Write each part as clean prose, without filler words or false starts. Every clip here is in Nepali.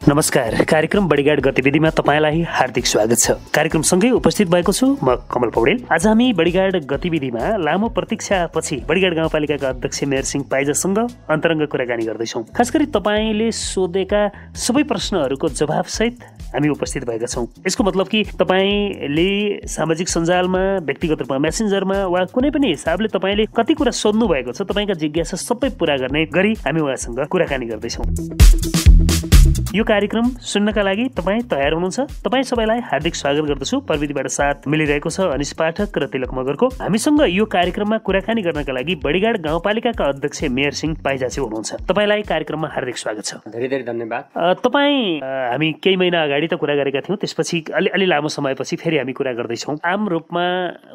नमस्कार। कार्यक्रम बडीगार्ड गतिविधिमा तपाईलाई हार्दिक स्वागत छ। कार्यक्रमसँगै उपस्थित भएको छु म कमल पौडेल। आज हामी बडीगार्ड गतिविधिमा लामो प्रतीक्षापछि बडीगार्ड गाउँपालिकाका अध्यक्ष मेयर सिंह पाइजासँग अन्तरङ्ग कुराकानी गर्दैछौँ। खास गरी तपाईले सोधेका सबै प्रश्नहरूको जवाफसहित हामी उपस्थित भएका छौँ। यसको मतलब कि तपाईले सामाजिक सञ्जालमा, व्यक्तिगत रूपमा, मेसेन्जरमा वा कुनै पनि हिसाबले तपाईले कति कुरा सोध्नु भएको छ, तपाईका जिज्ञासा सबै पूरा गर्ने गरी हामी उहाँसँग कुराकानी गर्दैछौँ। यो कार्यक्रम सुन्नका लागि तपाईँ तयार हुनुहुन्छ? तपाईँ सबैलाई हार्दिक स्वागत गर्दछु। प्रविधिबाट साथ मिलिरहेको छ अनिश पाठक र तिलक मगरको। हामीसँग यो कार्यक्रममा कुराकानी गर्नका लागि बडीगार्ड गाउँपालिकाका अध्यक्ष मेयर सिंह पाइजाज्यू हुनुहुन्छ। तपाईलाई कार्यक्रममा हार्दिक स्वागत छ। धेरै धेरै धन्यवाद। हामी केही महिना अगाडि त कुरा गरेका थियौँ, त्यसपछि अलि लामो समयपछि फेरि हामी कुरा गर्दैछौँ। आम रूपमा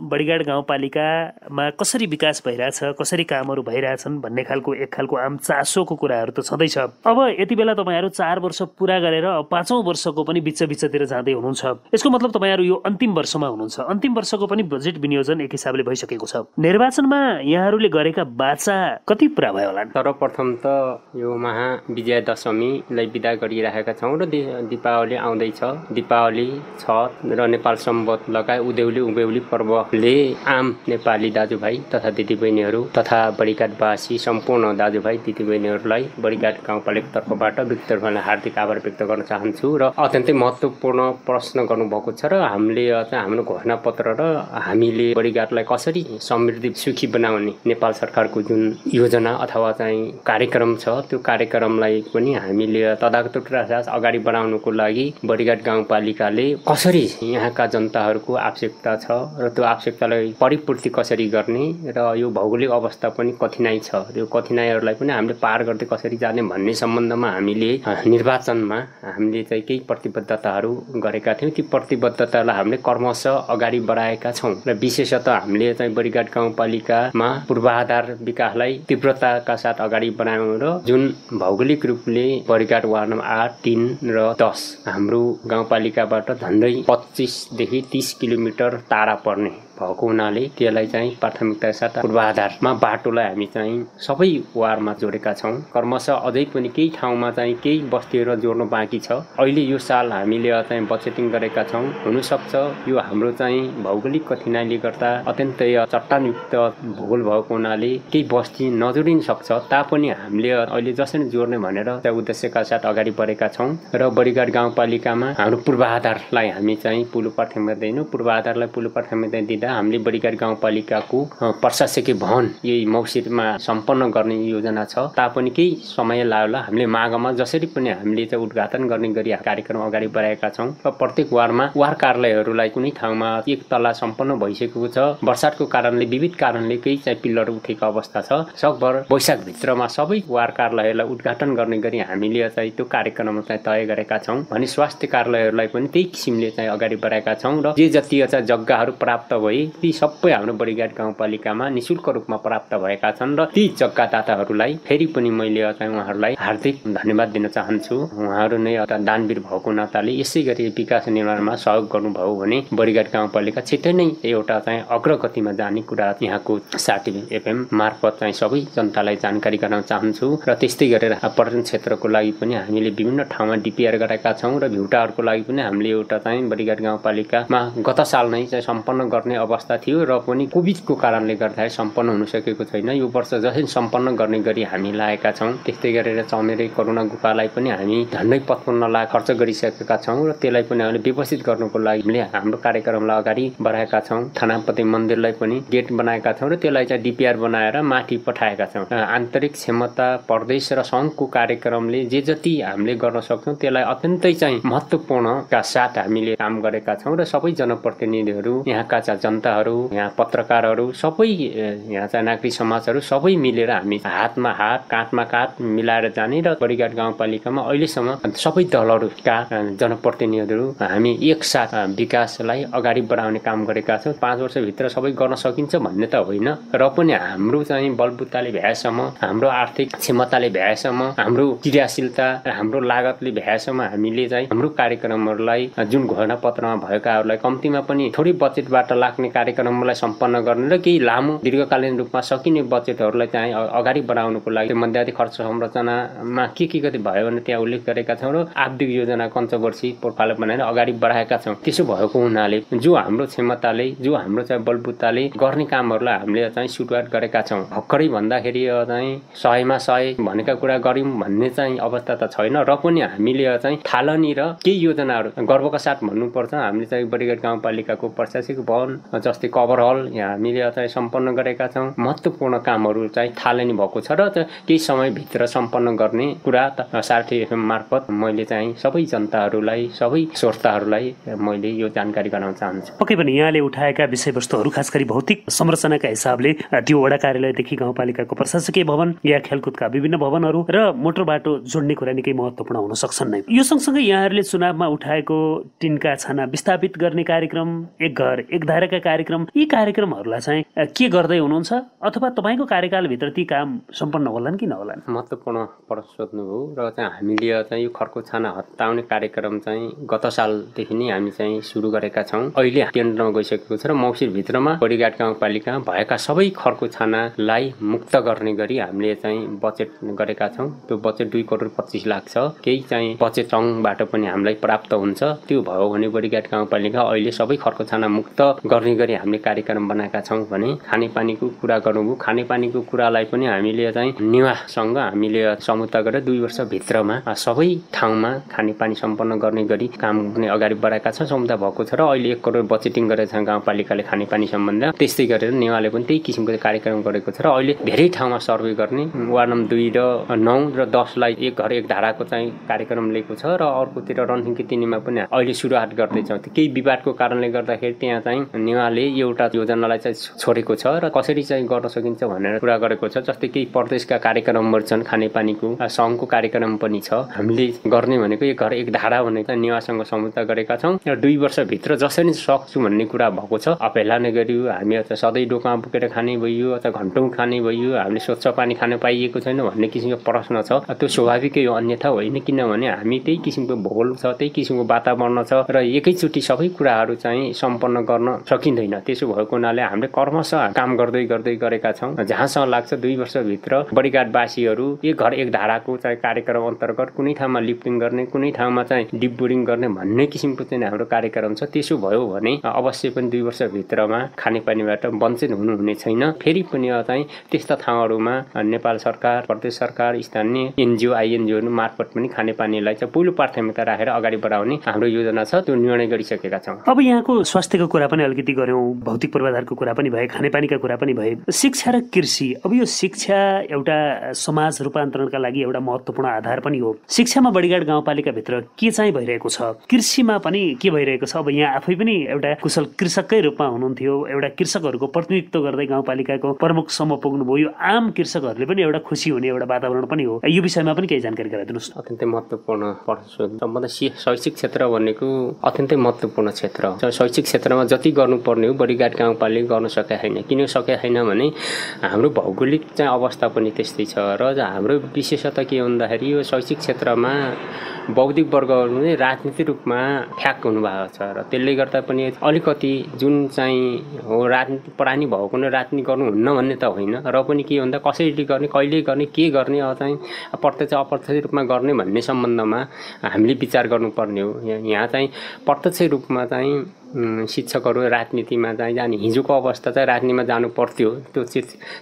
बडीगार्ड गाउँपालिकामा कसरी विकास भइरहेछ, कसरी कामहरू भइरहेछन् भन्ने एक खालको आम चासोको कुराहरू त छँदैछ। अब यति बेला तपाईँहरू 4 वर्ष पूरा गरेर 5औं वर्षको पनि बिचतिर जाँदै हुनुहुन्छ। यसको मतलब तपाईँहरू यो अन्तिम वर्षमा हुनुहुन्छ। अन्तिम वर्षको पनि बजेट विनियोजन एक हिसाबले भइसकेको छ। निर्वाचनमा यहाँहरूले गरेका बाचा कति पुरा भयो होला? सर्वप्रथम त यो महाविजया दशमीलाई बिदा गरिरहेका छौँ र दीपावली आउँदैछ। दीपावली, छठ र नेपाल सम्वत लगायत उदेउली पर्वले आम नेपाली दाजुभाइ तथा दिदीबहिनीहरू तथा बडीगार्डवासी सम्पूर्ण दाजुभाइ दिदीबहिनीहरूलाई बडीगार्ड गाउँपालिका तर्फबाट व्यक्तिगत हार्दिक आभार व्यक्त गर्न चाहन्छु। र अत्यन्तै महत्त्वपूर्ण प्रश्न गर्नुभएको छ र हाम्रो घोषणा पत्र र हामीले बडीगार्डलाई कसरी समृद्धि सुखी बनाउने नेपाल सरकारको जुन योजना अथवा कार्यक्रम छ, त्यो कार्यक्रमलाई पनि हामीले तथाकथित साथ अगाडि बढाउनको लागि बडीगार्ड गाउँपालिकाले कसरी यहाँका जनताहरूको आवश्यकता छ र त्यो आवश्यकतालाई परिपूर्ति कसरी गर्ने र यो भौगोलिक अवस्था पनि कठिनाइ छ, त्यो कठिनाइहरूलाई पनि हामीले पार गर्दै कसरी जाने भन्ने सम्बन्धमा हामीले निर्वाचनमा हामीले केही प्रतिबद्धताहरू गरेका थियौँ। ती प्रतिबद्धतालाई हामीले क्रमशः अगाडि बढाएका छौँ र विशेषतः हामीले बडीगार्ड गाउँपालिकामा पूर्वाधार विकासलाई तीव्रताका साथ अगाडि बढायौँ र जुन भौगोलिक रूपले बडीगार्ड वार्ड नम्बर 8, 3 र 10 हाम्रो गाउँपालिकाबाट झन्डै 25 देखि 30 किलोमिटर टाढा पर्ने भएको हुनाले त्यसलाई प्राथमिकताका साथ पूर्वाधारमा बाटोलाई हामी सबै वार्डमा जोडेका छौँ। क्रमशः अझै पनि केही ठाउँमा केही बस्तीहरू जोड्नु बाँकी छ। अहिले यो साल हामीले बजेटिङ गरेका छौँ। हुनसक्छ यो हाम्रो भौगोलिक कठिनाइले गर्दा अत्यन्तै चट्टानयुक्त भूगोल भएको हुनाले केही बस्ती नजोडिन सक्छ, तापनि हामीले अहिले जसरी जोड्ने भनेर उद्देश्यका साथ अगाडि बढेका छौँ र बडीगार्ड गाउँपालिकामा हाम्रो पूर्वाधारलाई हामी पुलो प्राथमिकता दिदैनौँ। पूर्वाधारलाई पुलो प्राथमिकता दिँदा हामीले बडीगार्ड गाउँपालिकाको प्रशासकीय भवन यही मौसिरमा सम्पन्न गर्ने योजना छ, तापनि केही समय लाग्ला। हामीले माघमा जसरी पनि हामीले उद्घाटन गर्ने गरी कार्यक्रम अगाडि बढाएका छौँ र प्रत्येक वार्डमा वार्ड कार्यालयहरूलाई कुनै ठाउँमा एक तला सम्पन्न भइसकेको छ। वर्षाको कारणले विविध कारणले केही पिल्लर उठेको अवस्था छ। सकभर वैशाखभित्रमा सबै वार्ड कार्यालयहरूलाई उद्घाटन गर्ने गरी हामीले त्यो कार्यक्रम तय गरेका छौँ भने स्वास्थ्य कार्यालयहरूलाई पनि त्यही किसिमले अगाडि बढाएका छौँ र जे जति जग्गाहरू प्राप्त भए ती सबै हाम्रो बडीगार्ड गाउँपालिकामा निःशुल्क रूपमा प्राप्त भएका छन् र ती जग्गादाताहरूलाई फेरि पनि मैले उहाँहरूलाई हार्दिक धन्यवाद दिन चाहन्छु। उहाँहरू नै दानवीर भएको नाताले यसै गरी विकास निर्माणमा सहयोग गर्नुभयो भने बडीगार्ड गाउँपालिका छिट्टै नै एउटा अग्रगतिमा जाने कुरा यहाँको साटी एफएम मार्फत सबै जनतालाई जानकारी गराउन चाहन्छु। र त्यस्तै गरेर पर्यटन क्षेत्रको लागि पनि हामीले विभिन्न ठाउँमा डिपिआर गरेका छौँ र भ्युटाहरूको लागि पनि हामीले एउटा बडीगार्ड गाउँपालिकामा गत साल नै सम्पन्न गर्ने अवस्था थियो र पनि कोभिडको कारणले गर्दाखेरि सम्पन्न हुन सकेको छैन। यो वर्ष जसरी सम्पन्न गर्ने गरी हामी लागेका छौँ। त्यस्तै गरेर चमेरे करुणा गुफालाई पनि हामी झन्डै 55 लाख खर्च गरिसकेका छौँ र त्यसलाई पनि हामीले व्यवस्थित गर्नुको लागि हामीले हाम्रो कार्यक्रमलाई अगाडि बढाएका छौँ। थानापति मन्दिरलाई पनि गेट बनाएका छौँ र त्यसलाई डिपिआर बनाएर माथि पठाएका छौँ। आन्तरिक क्षमता प्रदेश र सङ्घको कार्यक्रमले जे जति हामीले गर्न सक्छौँ त्यसलाई अत्यन्तै महत्त्वपूर्णका साथ हामीले काम गरेका छौँ र सबै जनप्रतिनिधिहरू, यहाँका जनताहरू, यहाँ पत्रकारहरू, सबै यहाँ नागरिक समाजहरू सबै मिलेर हामी हातमा हात, काँधमा काँध मिलाएर जाने र बडीगार्ड गाउँपालिकामा अहिलेसम्म सबै दलहरूका जनप्रतिनिधिहरू हामी एकसाथ विकासलाई अगाडि बढाउने काम गरेका छौँ। 5 वर्षभित्र सबै गर्न सकिन्छ भन्ने त होइन, र पनि हाम्रो बलबुताले भ्याएसम्म, हाम्रो आर्थिक क्षमताले भ्याएसम्म, हाम्रो क्रियाशीलता र हाम्रो लागतले भ्याएसम्म हामीले हाम्रो कार्यक्रमहरूलाई जुन घोषणा पत्रमा भएकाहरूलाई कम्तीमा पनि थोरै बजेटबाट लाग्ने कार्यक्रमलाई सम्पन्न गर्ने र केही लामो दीर्घकालीन रूपमा सकिने बजेटहरूलाई अगाडि बढाउनको लागि मध्यावधि खर्च संरचनामा के कति भयो भयो भने त्यहाँ उल्लेख गरेका छौँ र आवधिक योजना पञ्चवर्षीय पोर्टफोलियो बनाएर अगाडि बढाएका छौँ। त्यसो भएको हुनाले जो हाम्रो क्षमताले जो हाम्रो चाहिँ बलबुताले गर्ने कामहरूलाई हामीले चाहिँ सुरुवात गरेका छौँ। भर्खरै भन्दाखेरि चाहिँ 100मा 100 भनेका कुरा गऱ्यौँ भन्ने चाहिँ अवस्था त छैन र पनि हामीले चाहिँ थालनी र केही योजनाहरू गर्वका साथ भन्नुपर्छ। हामीले चाहिँ बडिगढ गाउँपालिकाको प्रशासनिक भवन जस्तै कभर हल यहाँ हामीले चाहिँ सम्पन्न गरेका छौँ। महत्त्वपूर्ण कामहरू चाहिँ थालनी भएको छ र केही समयभित्र सम्पन्न गर्ने कुरा सारथी एफएम मार्फत मैले चाहिँ सबै जनताहरूलाई सबै श्रोताहरूलाई मैले यो जानकारी गराउन चाहन्छु। पक्कै पनि यहाँले उठाएका विषयवस्तुहरू खास गरी भौतिक संरचनाका हिसाबले त्यो वडा कार्यालयदेखि गाउँपालिकाको प्रशासकीय भवन या खेलकुदका विभिन्न भवनहरू र मोटर बाटो जोड्ने कुरा निकै महत्त्वपूर्ण हुन सक्छन् नै। यो सँगसँगै यहाँहरूले चुनावमा उठाएको टिनका छाना विस्थापित गर्ने कार्यक्रम, एक घर एक धाराका कार्यक्रम, यी कार्यक्रमहरूलाई चाहिँ के गर्दै हुनुहुन्छ अथवा तपाईँको कार्यकालभित्र ती काम सम्पन्न होलान् कि नहोलान्? महत्त्वपूर्ण प्रश्न सोध्नुभयो र चाहिँ हामीले चाहिँ यो खर्को छाना हटाउने कार्यक्रम चाहिँ गत सालदेखि नै हामी चाहिँ सुरु गरेका छौँ। अहिले केन्द्रमा गइसकेको छ र मौसिरभित्रमा बडिघाट गाउँपालिका भएका सबै खर्को छानालाई मुक्त गर्ने गरी हामीले चाहिँ बजेट गरेका छौँ। त्यो बजेट 2 करोड 25 लाख छ। केही चाहिँ बजेट सङ्घबाट पनि हामीलाई प्राप्त हुन्छ। त्यो भयो भने बडिघाट गाउँपालिका अहिले सबै खर्को छाना मुक्त गर्ने गरी हामीले कार्यक्रम बनाएका छौँ। भने खानेपानीको कुरा गर्नुभयो, खानेपानीको कुरालाई पनि हामीले चाहिँ निवासँग हामीले समुद्र गरेर 2 वर्षभित्रमा सबै ठाउँमा खानेपानी सम्पन्न गर्ने गरी काम पनि अगाडि बढाएका छौँ। समुद्र भएको छ र अहिले 1 करोड बजेटिङ गरेका छन् गाउँपालिकाले खानेपानी सम्बन्ध। त्यस्तै गरेर नेवाले पनि त्यही किसिमको कार्यक्रम गरेको छ र अहिले धेरै ठाउँमा सर्वे गर्ने वार्ड नम्बर 2 र 9 र 10 लाई एक घर एक धाराको चाहिँ कार्यक्रम लिएको छ र अर्कोतिर रनसिंहकी 3 पनि अहिले सुरुवात गर्दैछौँ। केही विवादको कारणले गर्दाखेरि त्यहाँ चाहिँ नेवाले एउटा योजनालाई चाहिँ छोडेको छ र कसरी चाहिँ गर्न सकिन्छ भनेर कुरा गरेको छ। जस्तै केही प्रदेशका कार्यक्रमहरू छन्, खानेपानीको सङ्घको कार्यक्रम पनि छ। हामीले गर्ने भनेको एक घर एक धारा भनेको नेवासँग समुझौता गरेका छौँ र 2 वर्षभित्र जसरी सक्छु भन्ने कुरा भएको छ। अपेला नगरियो, हामी सधैँ डोकामा बोकेर खाने भइयो अथवा घन्टौँ खाने भइयो, हामीले स्वच्छ पानी खान पाइएको छैन भन्ने किसिमको प्रश्न छ। त्यो स्वाभाविकै हो, अन्यथा होइन। किनभने हामी त्यही किसिमको भूगोल छ, त्यही किसिमको वातावरण छ र एकैचोटि सबै कुराहरू चाहिँ सम्पन्न गर्न सकिँदैन। त्यसो भएको हुनाले हामीले कर्मशः काम गर्दै गर्दै गरेका छौँ। जहाँसम्म लाग्छ 2 वर्षभित्र बडिघाटवासीहरू एक घर एक धाराको चाहिँ कार्यक्रम अन्तर्गत कुनै ठाउँमा लिफ्टिङ गर्ने, कुनै ठाउँमा चाहिँ डिप बोरिङ गर्ने भन्ने किसिमको चाहिँ हाम्रो कार्यक्रम छ। त्यसो भयो भने अवश्य पनि 2 वर्षभित्रमा खानेपानीबाट वञ्चित हुनुहुने छैन। फेरि पनि चाहिँ त्यस्ता ठाउँहरूमा नेपाल सरकार, प्रदेश सरकार, स्थानीय एनजिओ आइएनजिओहरू मार्फत पनि खानेपानीलाई चाहिँ पहिलो प्राथमिकता राखेर अगाडि बढाउने हाम्रो योजना छ। त्यो निर्णय गरिसकेका छौँ। अब यहाँको स्वास्थ्यको कुरा पनि अलिकति गऱ्यौँ, भौतिक पूर्वाधारको कुरा पनि भए, खानेपानीका कुरा पनि भए, शिक्षा र कृषि। अब यो शिक्षा एउटा समाज रूपान्तरणका लागि एउटा महत्त्वपूर्ण आधार पनि हो। शिक्षामा बडिघाट गाउँपालिकाभित्र के चाहिँ भइरहेको छ, कृषिमा पनि के भइरहेको छ? अब यहाँ आफै पनि एउटा कुशल कृषककै रूपमा हुनुहुन्थ्यो, एउटा कृषकहरूको प्रतिनिधित्व गर्दै गाउँपालिकाको प्रमुखसम्म पुग्नुभयो। यो आम कृषकहरूले पनि एउटा खुसी हुने एउटा वातावरण पनि हो। यो विषयमा पनि केही जानकारी गराइदिनुहोस् न। अत्यन्तै महत्त्वपूर्ण प्रश्न। सम्बन्ध शैक्षिक क्षेत्र भनेको अत्यन्तै महत्त्वपूर्ण क्षेत्र। शैक्षिक क्षेत्रमा जति गर्नुपर्ने हो बडिघाट गाउँपालिकाले गर्न सकेका छैन। किन सकेका छैन भने हाम्रो भौगोलिक चाहिँ अवस्था पनि त्यस्तै छ र हाम्रो विशेषता के भन्दाखेरि यो शैक्षिक क्षेत्रमा बौद्धिक वर्गहरू नै राजनीतिक रूपमा ठ्याक हुनुभएको छ र त्यसले गर्दा पनि अलिकति जुन चाहिँ हो राजनीति पढानी भएको नै राजनीति गर्नुहुन्न भन्ने त होइन, र पनि के भन्दा कसरी गर्ने, कहिले गर्ने, के गर्ने, चाहिँ प्रत्यक्ष अप्रत्यक्ष रूपमा गर्ने भन्ने सम्बन्धमा हामीले विचार गर्नुपर्ने हो। यहाँ चाहिँ प्रत्यक्ष रूपमा चाहिँ शिक्षकहरू राजनीतिमा चाहिँ जाने हिजोको अवस्था चाहिँ राजनीतिमा जानु पर्थ्यो, त्यो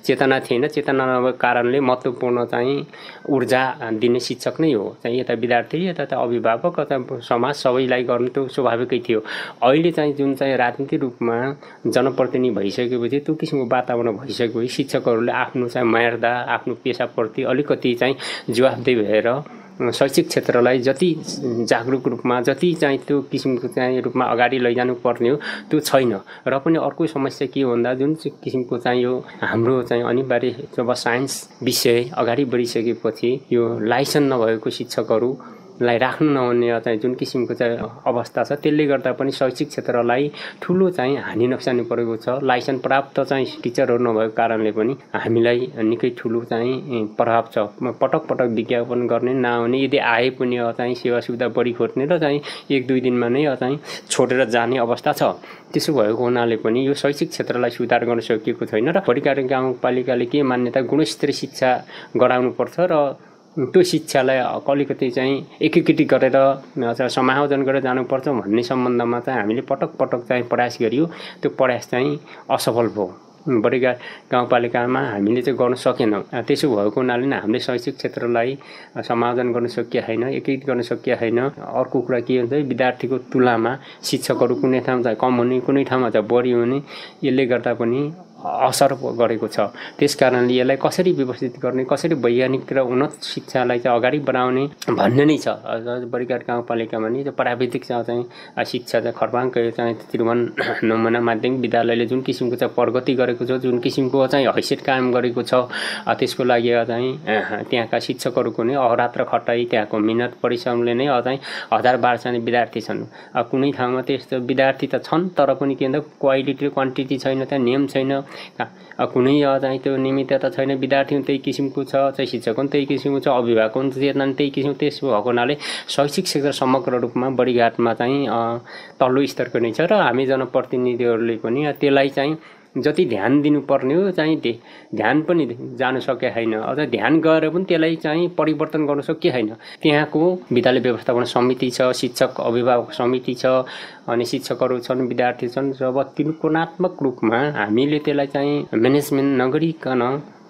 चेतना थिएन। चेतना नभएको कारणले महत्त्वपूर्ण चाहिँ ऊर्जा दिने शिक्षक नै हो। चाहिँ यता विद्यार्थी, यता अभिभावक, यता समाज सबैलाई गर्नु त्यो स्वाभाविकै थियो। अहिले चाहिँ जुन चाहिँ राजनीतिक रूपमा जनप्रतिनिधि भइसकेपछि त्यो किसिमको वातावरण भइसकेपछि शिक्षकहरूले आफ्नो चाहिँ मर्यादा, आफ्नो पेसाप्रति अलिकति चाहिँ जवाफदेही भएर शैक्षिक क्षेत्रलाई जति जागरुक रूपमा, जति चाहिँ त्यो किसिमको चाहिँ रूपमा अगाडि लैजानु पर्ने हो त्यो छैन। र पनि अर्को समस्या के भन्दा जुन किसिमको चाहिँ यो हाम्रो चाहिँ अनिवार्य जब साइन्स विषय अगाडि बढिसकेपछि यो लाइसेन्स नभएको शिक्षकहरूलाई राख्नु नहुने चाहिँ जुन किसिमको चाहिँ अवस्था छ, त्यसले गर्दा पनि शैक्षिक क्षेत्रलाई ठुलो चाहिँ हानि नोक्सानी परेको छ। लाइसेन्स प्राप्त चाहिँ टिचरहरू नभएको कारणले पनि हामीलाई निकै ठुलो चाहिँ प्रभाव छ। पटक पटक विज्ञापन गर्ने नआउने, यदि आए पनि चाहिँ सेवा सुविधा बढी खोज्ने र चाहिँ 1-2 दिनमा नै चाहिँ छोडेर जाने अवस्था छ। त्यसो भएको हुनाले पनि यो शैक्षिक क्षेत्रलाई सुधार गर्न सकिएको छैन र बडिघाट गाउँपालिकाले के मान्यता गुणस्तरीय शिक्षा गराउनुपर्छ र त्यो शिक्षालाई अलिकति चाहिँ एकीकृत गरेर समायोजन गरेर जानुपर्छ भन्ने सम्बन्धमा चाहिँ हामीले पटक पटक चाहिँ प्रयास गरियो। त्यो प्रयास चाहिँ असफल भयो। बडिघाट गाउँपालिकामा हामीले चाहिँ गर्न सकेनौँ। त्यसो भएको हुनाले नै हामीले शैक्षिक क्षेत्रलाई समायोजन गर्न सकिया छैन, एकीकृत गर्न सकिया छैन। अर्को कुरा के हुन्छ, विद्यार्थीको तुलनामा शिक्षकहरू कुनै ठाउँमा चाहिँ कम हुने, कुनै ठाउँमा चाहिँ बढी हुने, यसले गर्दा पनि असर गरेको छ। त्यस कारणले यसलाई कसरी व्यवस्थित गर्ने, कसरी वैज्ञानिक र उन्नत शिक्षालाई चाहिँ अगाडि बढाउने भन्ने नै छ। बडिघाट गाउँपालिकामा नि प्राविधिक चाहिँ शिक्षा चाहिँ खरबाङको चाहिँ त्रिभुवन नमुना माध्यमिक विद्यालयले जुन किसिमको चाहिँ प्रगति गरेको छ, जुन किसिमको चाहिँ हैसियत कायम गरेको छ, त्यसको लागि चाहिँ त्यहाँका शिक्षकहरूको नै अहोरात्र खटाइ, त्यहाँको मिहिनेत परिश्रमले नै चाहिँ 1000-1200 विद्यार्थी छन्। कुनै ठाउँमा त्यस्तो विद्यार्थी त छन् तर पनि के भन्छ क्वालिटी र क्वान्टिटी छैन, त्यहाँ नियम छैन, कुनै चाहिँ त्यो नियमितता छैन। विद्यार्थी पनि त्यही किसिमको छ, चाहिँ शिक्षक पनि त्यही किसिमको छ, अभिभावक पनि चेतना त्यही किसिमको। त्यसो भएको हुनाले शैक्षिक क्षेत्र समग्र रूपमा बडिघाटमा चाहिँ तल्लो स्तरको नै छ र हामी जनप्रतिनिधिहरूले पनि त्यसलाई चाहिँ जति ध्यान दिनुपर्ने हो चाहिँ ध्यान पनि जान सके छैन। अझ ध्यान गएर पनि त्यसलाई चाहिँ परिवर्तन गर्न सकिए छैन। त्यहाँको विद्यालय व्यवस्थापन समिति छ, शिक्षक अभिभावक समिति छ, अनि शिक्षकहरू छन्, विद्यार्थी छन्। जब त्रिकोणात्मक रूपमा हामीले त्यसलाई चाहिँ म्यानेजमेन्ट नगरिकन,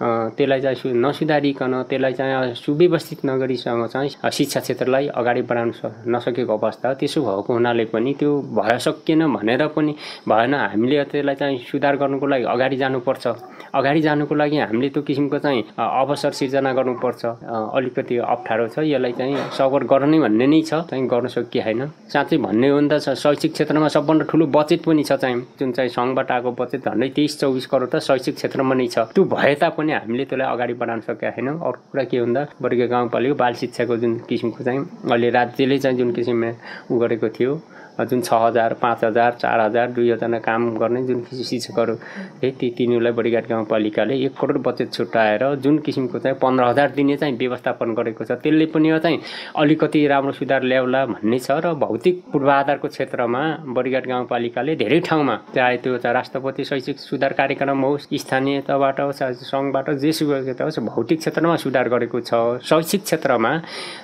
त्यसलाई चाहिँ नसुधारिकन, त्यसलाई चाहिँ सुव्यवस्थित नगरीसँग चाहिँ शिक्षा क्षेत्रलाई अगाडि बढाउन नसकेको अवस्था। त्यसो भएको हुनाले पनि त्यो भए सकिएन भनेर पनि भएन। हामीले त्यसलाई चाहिँ सुधार गर्नुको लागि अगाडि जानुपर्छ। अगाडि जानुको लागि हामीले त्यो किसिमको चाहिँ अवसर सिर्जना गर्नुपर्छ। अलिकति अप्ठ्यारो छ, यसलाई चाहिँ सबर गर्ने भन्ने नै छ, चाहिँ गर्न सकिए छैन। साँच्चै भन्ने हो भने त शैक्षिक क्षेत्रमा सबभन्दा ठुलो बजेट पनि छ, चाहिँ जुन चाहिँ सङ्घबाट आएको बजेट झन्डै 23-24 करोड त शैक्षिक क्षेत्रमा नै छ। त्यो भए तापनि हामीले त्यसलाई अगाडि बढाउन सकेका छैनौँ। अर्को कुरा के भन्दा बडिघाट गाउँपालिका बाल शिक्षाको जुन किसिमको चाहिँ अहिले राज्यले चाहिँ जुन किसिममा गरेको थियो, जुन 6000, 5000, 4000, 2000 काम गर्ने जुन शिक्षकहरू तिनीहरूलाई बडिघाट गाउँपालिकाले 1 करोड बजेट छुट्याएर जुन किसिमको चाहिँ 15000 दिने चाहिँ व्यवस्थापन गरेको छ, त्यसले पनि चाहिँ अलिकति राम्रो सुधार ल्याउला भन्ने छ। र भौतिक पूर्वाधारको क्षेत्रमा बडिघाट गाउँपालिकाले धेरै ठाउँमा चाहे त्यो चाहिँ राष्ट्रपति शैक्षिक सुधार कार्यक्रम होस्, स्थानीय तहबाट होस्, सङ्घबाट जेसुकै होस्, भौतिक क्षेत्रमा सुधार गरेको छ। शैक्षिक क्षेत्रमा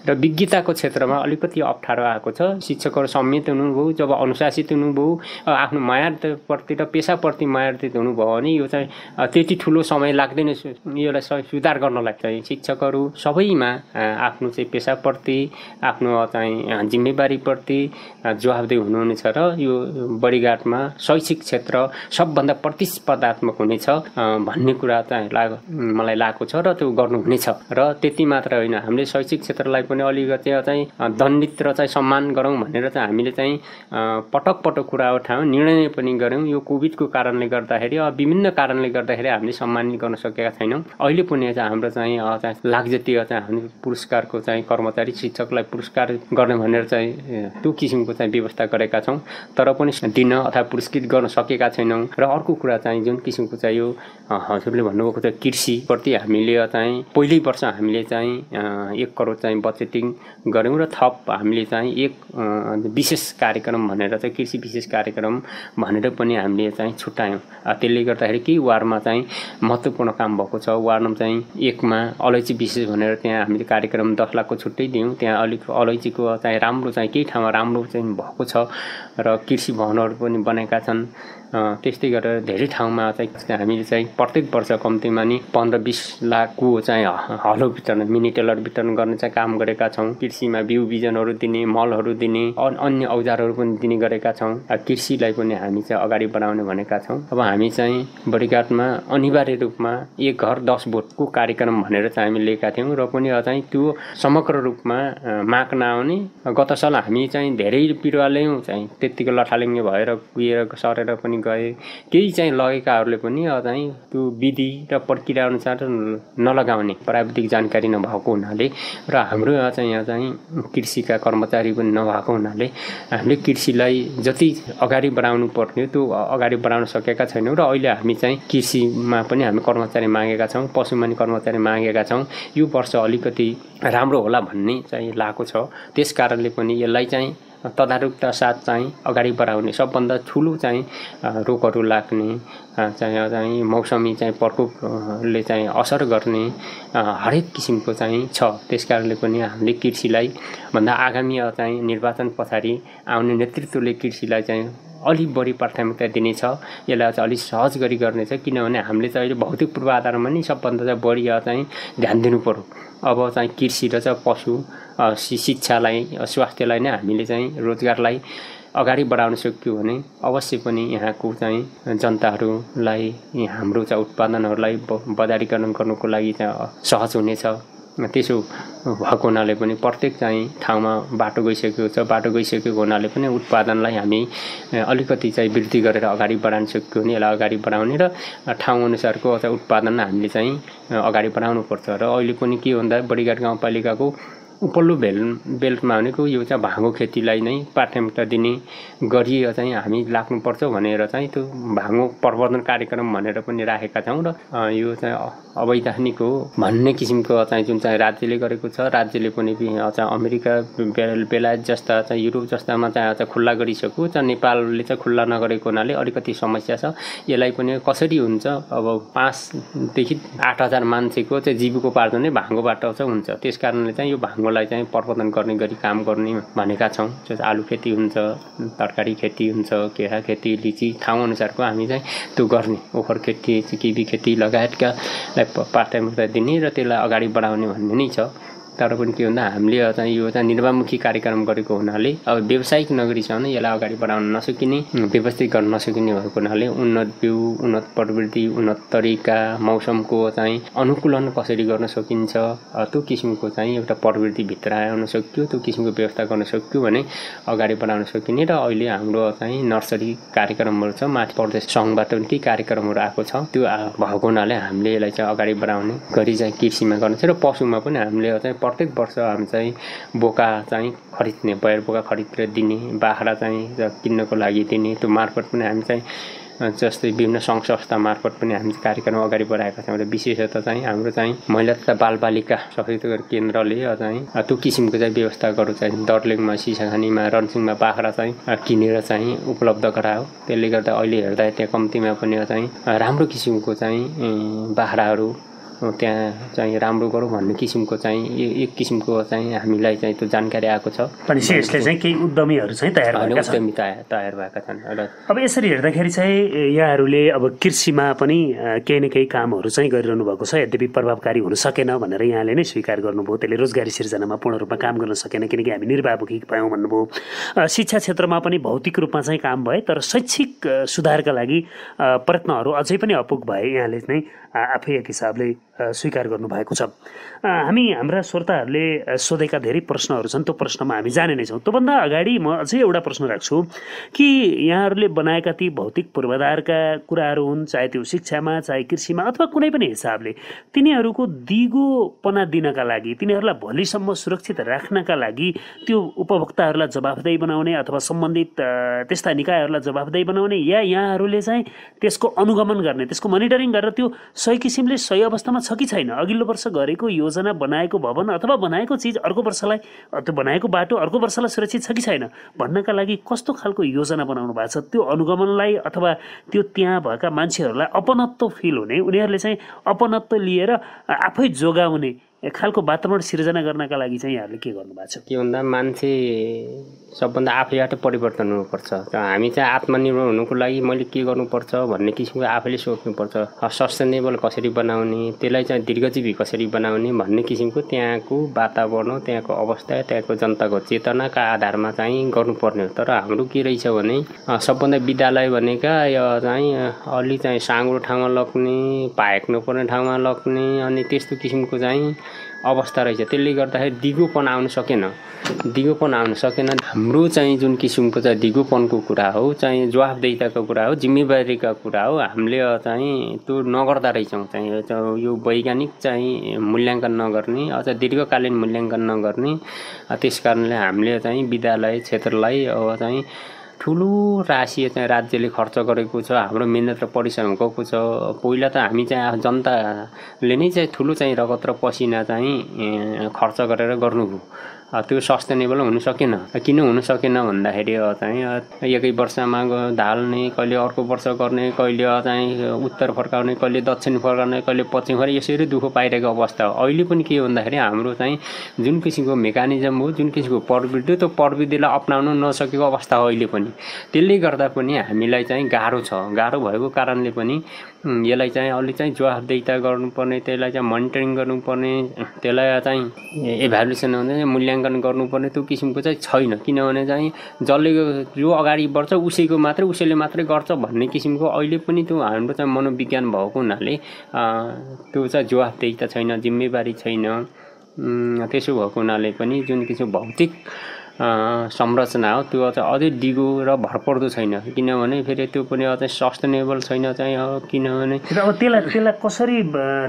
र विज्ञताको क्षेत्रमा अलिकति अप्ठ्यारो आएको छ। शिक्षकहरू संयमित हुनुभयो, जब अनुशासित हुनुभयो, आफ्नो मायाप्रति र पेसाप्रति मायान्वित हुनुभयो भने यो चाहिँ त्यति ठुलो समय लाग्दैन यसलाई सुधार गर्नलाई। चाहिँ शिक्षकहरू सबैमा आफ्नो चाहिँ पेसाप्रति, आफ्नो चाहिँ जिम्मेवारीप्रति जवाबदेही हुनुहुनेछ र यो बडिघाटमा शैक्षिक क्षेत्र सबभन्दा प्रतिस्पर्धात्मक हुनेछ भन्ने कुरा चाहिँ मलाई लागेको छ र त्यो गर्नुहुनेछ। र त्यति मात्र होइन, हामीले शैक्षिक क्षेत्रलाई पनि अलिकति चाहिँ दण्डित र चाहिँ सम्मान गरौँ भनेर चाहिँ हामीले चाहिँ पटक पटक कुरा उठायौँ, निर्णय पनि गऱ्यौँ। यो कोभिडको कारणले गर्दाखेरि, विभिन्न कारणले गर्दाखेरि हामीले सम्मानित गर्न सकेका छैनौँ। अहिले पनि चाहिँ हाम्रो चाहिँ लाग्जती चाहिँ हामी पुरस्कारको चाहिँ कर्मचारी शिक्षकलाई पुरस्कार गर्ने भनेर चाहिँ त्यो किसिमको चाहिँ व्यवस्था गरेका छौँ, तर पनि दिन अथवा पुरस्कृत गर्न सकेका छैनौँ। र अर्को कुरा चाहिँ जुन किसिमको चाहिँ यो हजुरले भन्नुभएको चाहिँ कृषिप्रति हामीले चाहिँ पहिल्यै वर्ष हामीले चाहिँ 1 करोड चाहिँ बजेटिङ गऱ्यौँ र थप हामीले चाहिँ एक विशेष कार्यक्रम भनेर चाहिँ कृषि विशेष कार्यक्रम भनेर पनि हामीले चाहिँ छुट्यायौँ। त्यसले गर्दाखेरि केही वार्डमा चाहिँ महत्त्वपूर्ण काम भएको छ। वार्ड चाहिँ 1 मा अलैँची विशेष भनेर त्यहाँ हामीले कार्यक्रम 10 लाखको छुट्टै दियौँ। त्यहाँ अलिक अलैँचीको चाहिँ राम्रो चाहिँ केही ठाउँमा राम्रो चाहिँ भएको छ र कृषि भवनहरू पनि बनेका छन्। त्यस्तै गरेर धेरै ठाउँमा चाहिँ हामीले चाहिँ प्रत्येक वर्ष कम्तीमा नि 15-20 लाखको चाहिँ हलो वितरण, मिनी टेलर वितरण गर्ने चाहिँ काम गरेका छौँ। कृषिमा बिउ बिजनहरू दिने, मलहरू दिने, अन्य औजारहरू पनि दिने गरेका छौँ। कृषिलाई पनि हामी चाहिँ अगाडि बढाउने भनेका छौँ। अब हामी चाहिँ बडिघाटमा अनिवार्य रूपमा 1 घर 10 भोटको कार्यक्रम भनेर चाहिँ हामी लिएका थियौँ र पनि चाहिँ त्यो समग्र रूपमा माग नआउने। गत साल हामी चाहिँ धेरै बिरुवा ल्यायौँ, चाहिँ त्यत्तिको लठालिङ्गे भएर कुहिएर सरेर पनि गए। केही चाहिँ लगेकाहरूले पनि चाहिँ त्यो विधि र प्रक्रिया अनुसार नलगाउने, प्राविधिक जानकारी नभएको हुनाले र हाम्रो चाहिँ यहाँ चाहिँ कृषिका कर्मचारी पनि नभएको हुनाले हामीले कृषिलाई जति अगाडि बढाउनु पर्ने त्यो अगाडि बढाउन सकेका छैनौँ। र अहिले हामी चाहिँ कृषिमा पनि हामी कर्मचारी मागेका छौँ, पशुमा पनि कर्मचारी मागेका छौँ। यो वर्ष अलिकति राम्रो होला भन्ने चाहिँ लागेको छ। त्यस कारणले पनि यसलाई चाहिँ तदारुकता साथ चाहिँ अगाडि बढाउने सबभन्दा ठुलो चाहिँ रोगहरू लाग्ने चाहिँ मौसमी चाहिँ प्रकोपले चाहिँ असर गर्ने हरेक किसिमको चाहिँ छ। त्यसकारणले पनि हामीले कृषिलाई भन्दा आगामी चाहिँ निर्वाचन पछाडि आउने नेतृत्वले कृषिलाई चाहिँ अलिक बढी प्राथमिकता दिनेछ। यसलाई चाहिँ अलिक सहज गरी गर्नेछ, किनभने हामीले चाहिँ अहिले भौतिक पूर्वाधारमा नि सबभन्दा चाहिँ बढी चाहिँ ध्यान दिनु पर्यो। अब चाहिँ कृषि र चाहिँ पशु शिक्षालाई स्वास्थ्यलाई नै हामीले चाहिँ रोजगारलाई अगाडि बढाउन सक्यो भने अवश्य पनि यहाँको चाहिँ जनताहरूलाई हाम्रो चाहिँ उत्पादनहरूलाई बजारीकरण गर्नुको लागि चाहिँ सहज हुनेछ। त्यसो भएको हुनाले पनि प्रत्येक चाहिँ ठाउँमा बाटो गइसकेको छ। बाटो गइसकेको हुनाले पनि उत्पादनलाई हामी अलिकति चाहिँ वृद्धि गरेर अगाडि बढाउन सक्यो भने यसलाई अगाडि बढाउने र ठाउँअनुसारको चाहिँ उत्पादन हामीले चाहिँ अगाडि बढाउनुपर्छ। र अहिले पनि के भन्दा बडिघाट गाउँपालिकाको उपल्लो बेल्टमा भनेको यो चाहिँ भाँगो खेतीलाई नै प्राथमिकता दिने गरी चाहिँ हामी लाग्नुपर्छ भनेर चाहिँ त्यो भाँगो प्रवर्धन कार्यक्रम भनेर पनि राखेका छौँ। र यो चाहिँ अवैधानिक हो भन्ने किसिमको चाहिँ जुन चाहिँ राज्यले गरेको छ, राज्यले पनि चाहिँ अमेरिका बेलायत जस्ता चाहिँ युरोप जस्तामा चाहिँ खुल्ला गरिसक्यो, चाहिँ नेपालले चाहिँ खुल्ला नगरेको हुनाले अलिकति समस्या छ। यसलाई पनि कसरी हुन्छ, अब 5,000 देखि 8,000 मान्छेको चाहिँ जीविकोपार्जन नै भाँगोबाट चाहिँ हुन्छ। त्यस कारणले चाहिँ यो भाँगोलाई चाहिँ प्रवर्धन गर्ने गरी काम गर्ने भनेका छौँ। आलु खेती हुन्छ, तरकारी खेती हुन्छ, केरा खेती, लिची ठाउँअनुसारको हामी चाहिँ त्यो गर्ने ओखर खेती, किवी खेती लगायतकालाई प्राथमिकता दिने र त्यसलाई अगाडि बढाउने भन्ने नै छ। तर पनि के भन्दा हामीले चाहिँ यो चाहिँ निर्वाहमुखी कार्यक्रम गरेको हुनाले अब व्यावसायिक नगरीसम्म यसलाई अगाडि बढाउन नसकिने, व्यवस्थित गर्न नसकिने भएको हुनाले उन्नत बिउ, उन्नत प्रवृत्ति, उन्नत तरिका, मौसमको चाहिँ अनुकूलन कसरी गर्न सकिन्छ, त्यो किसिमको चाहिँ एउटा प्रवृत्तिभित्र आउन सक्यो, त्यो किसिमको व्यवस्था गर्न सक्यो भने अगाडि बढाउन सकिने। र अहिले हाम्रो चाहिँ नर्सरी कार्यक्रमहरू छ, माथि प्रदेश सङ्घबाट पनि ती कार्यक्रमहरू आएको छ। त्यो भएको हुनाले हामीले यसलाई चाहिँ अगाडि बढाउने गरी चाहिँ कृषिमा गर्नेछ। र पशुमा पनि हामीले चाहिँ प्रत्येक वर्ष हामी चाहिँ बोका चाहिँ खरिद्ने, बयर बोका खरिदेर दिने, बाख्रा चाहिँ किन्नको लागि दिने, त्यो मार्फत पनि हामी चाहिँ जस्तै विभिन्न सङ्घ संस्था मार्फत पनि हामी कार्यक्रम अगाडि बढाएका छौँ। र विशेषतः चाहिँ हाम्रो चाहिँ महिला तथा बालबालिका सशक्तिकरण केन्द्रले चाहिँ त्यो किसिमको चाहिँ व्यवस्थाहरू चाहिँ दर्लेङमा, सिसाखानीमा, रनसिङमा बाख्रा चाहिँ किनेर चाहिँ उपलब्ध गरायो। त्यसले गर्दा अहिले हेर्दा त्यहाँ कम्तीमा पनि चाहिँ राम्रो किसिमको चाहिँ बाख्राहरू त्यहाँ चाहिँ राम्रो गरौँ भन्ने किसिमको चाहिँ एक किसिमको चाहिँ हामीलाई चाहिँ त्यो जानकारी आएको छ। भनेपछि यसले चाहिँ केही उद्यमीहरू चाहिँ तयार भएका छन्। अब यसरी हेर्दाखेरि चाहिँ यहाँहरूले अब कृषिमा पनि केही न केही कामहरू चाहिँ गरिरहनु भएको छ, यद्यपि प्रभावकारी हुन सकेन भनेर यहाँले नै स्वीकार गर्नुभयो। त्यसले रोजगारी सिर्जनामा पूर्ण रूपमा काम गर्न सकेन किनकि हामी निर्वाहमुखी भयौँ भन्नुभयो। शिक्षा क्षेत्रमा पनि भौतिक रूपमा चाहिँ काम भए तर शैक्षिक सुधारका लागि प्रयत्नहरू अझै पनि अपुग भए यहाँले नै आफै एक हिसाबले स्वीकार गर्नुभएको छ। हामी हाम्रा श्रोताहरूले सोधेका धेरै प्रश्नहरू छन्, त्यो प्रश्नमा हामी जाने नै छौँ। त्योभन्दा अगाडि म अझै एउटा प्रश्न राख्छु कि यहाँहरूले बनाएका ती भौतिक पूर्वाधारका कुराहरू हुन्, चाहे त्यो शिक्षामा, चाहे कृषिमा अथवा कुनै पनि हिसाबले, तिनीहरूको दिगोपना दिनका लागि, तिनीहरूलाई भोलिसम्म सुरक्षित राख्नका लागि त्यो उपभोक्ताहरूलाई जवाफदेही बनाउने अथवा सम्बन्धित त्यस्ता निकायहरूलाई जवाफदेही बनाउने या यहाँहरूले चाहिँ त्यसको अनुगमन गर्ने, त्यसको मोनिटरिङ गरेर त्यो सही किसिमले सही अवस्थामा छ कि छैन, अघिल्लो वर्ष गरेको योजना, बनाएको भवन अथवा बनाएको चिज अर्को वर्षलाई, त्यो बनाएको बाटो अर्को वर्षलाई सुरक्षित छ कि छैन भन्नका लागि कस्तो खालको योजना बनाउनु भएको छ, त्यो अनुगमनलाई अथवा त्यो त्यहाँ भएका मान्छेहरूलाई अपनत्व फिल हुने, उनीहरूले चाहिँ अपनत्व लिएर आफै जोगाउने खालको वातावरण सिर्जना गर्नका लागि चाहिँ यहाँहरूले के गर्नुभएको छ? के भन्दा मान्छे सबभन्दा आफैबाट परिवर्तन हुनुपर्छ। हामी चाहिँ आत्मनिर्भर हुनुको लागि मैले के गर्नुपर्छ भन्ने किसिमको आफैले सोच्नुपर्छ। सस्टेनेबल कसरी बनाउने, त्यसलाई चाहिँ दीर्घजीवी कसरी बनाउने भन्ने किसिमको त्यहाँको वातावरण, त्यहाँको अवस्था, त्यहाँको जनताको चेतनाका आधारमा चाहिँ गर्नुपर्ने हो। तर हाम्रो के रहेछ भने सबभन्दा विद्यालय भनेका यो चाहिँ अलि चाहिँ साँगुरो ठाउँमा लग्ने, पाएक नपर्ने ठाउँमा लग्ने अनि त्यस्तो किसिमको चाहिँ अवस्था रहेछ। त्यसले गर्दाखेरि दिगोपन आउन सकेन। हाम्रो चाहिँ जुन किसिमको चाहिँ दिगोपनको कुरा हो, चाहिँ जवाफदेहिताको कुरा हो, जिम्मेवारीका कुरा हो, हामीले चाहिँ त्यो नगर्दा रहेछौँ। चाहिँ यो वैज्ञानिक चाहिँ मूल्याङ्कन नगर्ने, अझ दीर्घकालीन मूल्याङ्कन नगर्ने, त्यस कारणले हामीले चाहिँ विद्यालय क्षेत्रलाई अब चाहिँ ठुलो राशि चाहिँ राज्यले खर्च गरेको छ, हाम्रो मेहनत र परिश्रम गएको छ। पहिला त हामी चाहिँ जनताले नै चाहिँ ठुलो चाहिँ रगत र पसिना चाहिँ खर्च गरेर गर्नुभयो। त्यो सस्टेनेबल हुन सकेन। किन हुन सकेन भन्दाखेरि चाहिँ एकै वर्षमा ढाल्ने, कहिले अर्को वर्ष गर्ने, कहिले चाहिँ उत्तर फर्काउने, कहिले दक्षिण फर्काउने, कहिले पश्चिम फर्काउने, यसरी दुःख पाइरहेको अवस्था हो। अहिले पनि के भन्दाखेरि हाम्रो चाहिँ जुन किसिमको मेकानिजम हो, जुन किसिमको प्रविधि, त्यो प्रविधिलाई अपनाउन नसकेको अवस्था हो अहिले पनि। त्यसले गर्दा पनि हामीलाई चाहिँ गाह्रो छ। गाह्रो भएको कारणले पनि यसलाई चाहिँ अलि चाहिँ जवाफदेहिता गर्नुपर्ने, त्यसलाई चाहिँ मोनिटरिङ गर्नुपर्ने, त्यसलाई चाहिँ इभ्यालुएसन हुन्छ, मूल्याङ्कन गर्नुपर्ने त्यो किसिमको चाहिँ छैन। किनभने चाहिँ जसले जो अगाडि बढ्छ उसैले मात्रै गर्छ भन्ने किसिमको अहिले पनि त्यो हाम्रो चाहिँ मनोविज्ञान भएको हुनाले त्यो चाहिँ जवाफदेहिता छैन, जिम्मेवारी छैन। त्यसो भएको हुनाले पनि जुन किसिम भौतिक संरचना हो त्यो चाहिँ अझै दिगो र भरपर्दो छैन। किनभने फेरि त्यो पनि अझै सस्टेनेबल छैन चाहिँ। किनभने अब त्यसलाई कसरी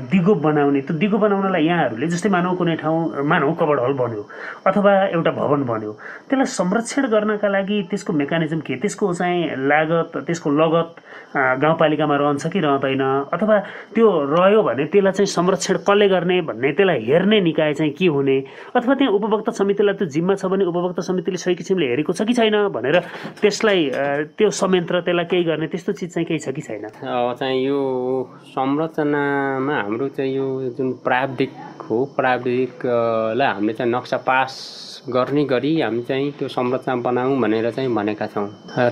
दिगो बनाउने, त्यो दिगो बनाउनलाई यहाँहरूले जस्तै मानौ कुनै ठाउँ कबड हल बन्यो अथवा एउटा भवन बन्यो, त्यसलाई संरक्षण गर्नका लागि त्यसको मेकानिजम के, त्यसको चाहिँ लागत, त्यसको लगत गाउँपालिकामा रहन्छ कि रहँदैन, अथवा त्यो रह्यो भने त्यसलाई चाहिँ संरक्षण कसले गर्ने भन्ने, त्यसलाई हेर्ने निकाय चाहिँ के हुने, अथवा त्यहाँ उपभोक्ता समितिलाई त्यो जिम्मा छ भने उपभोक्ता समितिले सही किसिमले हेरेको छ कि छैन भनेर त्यसलाई त्यो संयन्त्र त्यसलाई केही गर्ने त्यस्तो चिज चाहिँ केही छ कि छैन? चाहिँ यो संरचनामा हाम्रो चाहिँ यो जुन प्राविधिक हो, प्राविधिकलाई हामीले चाहिँ नक्सा पास गर्ने गरी हामी चाहिँ त्यो संरचना बनाऊँ भनेर चाहिँ भनेका छौँ।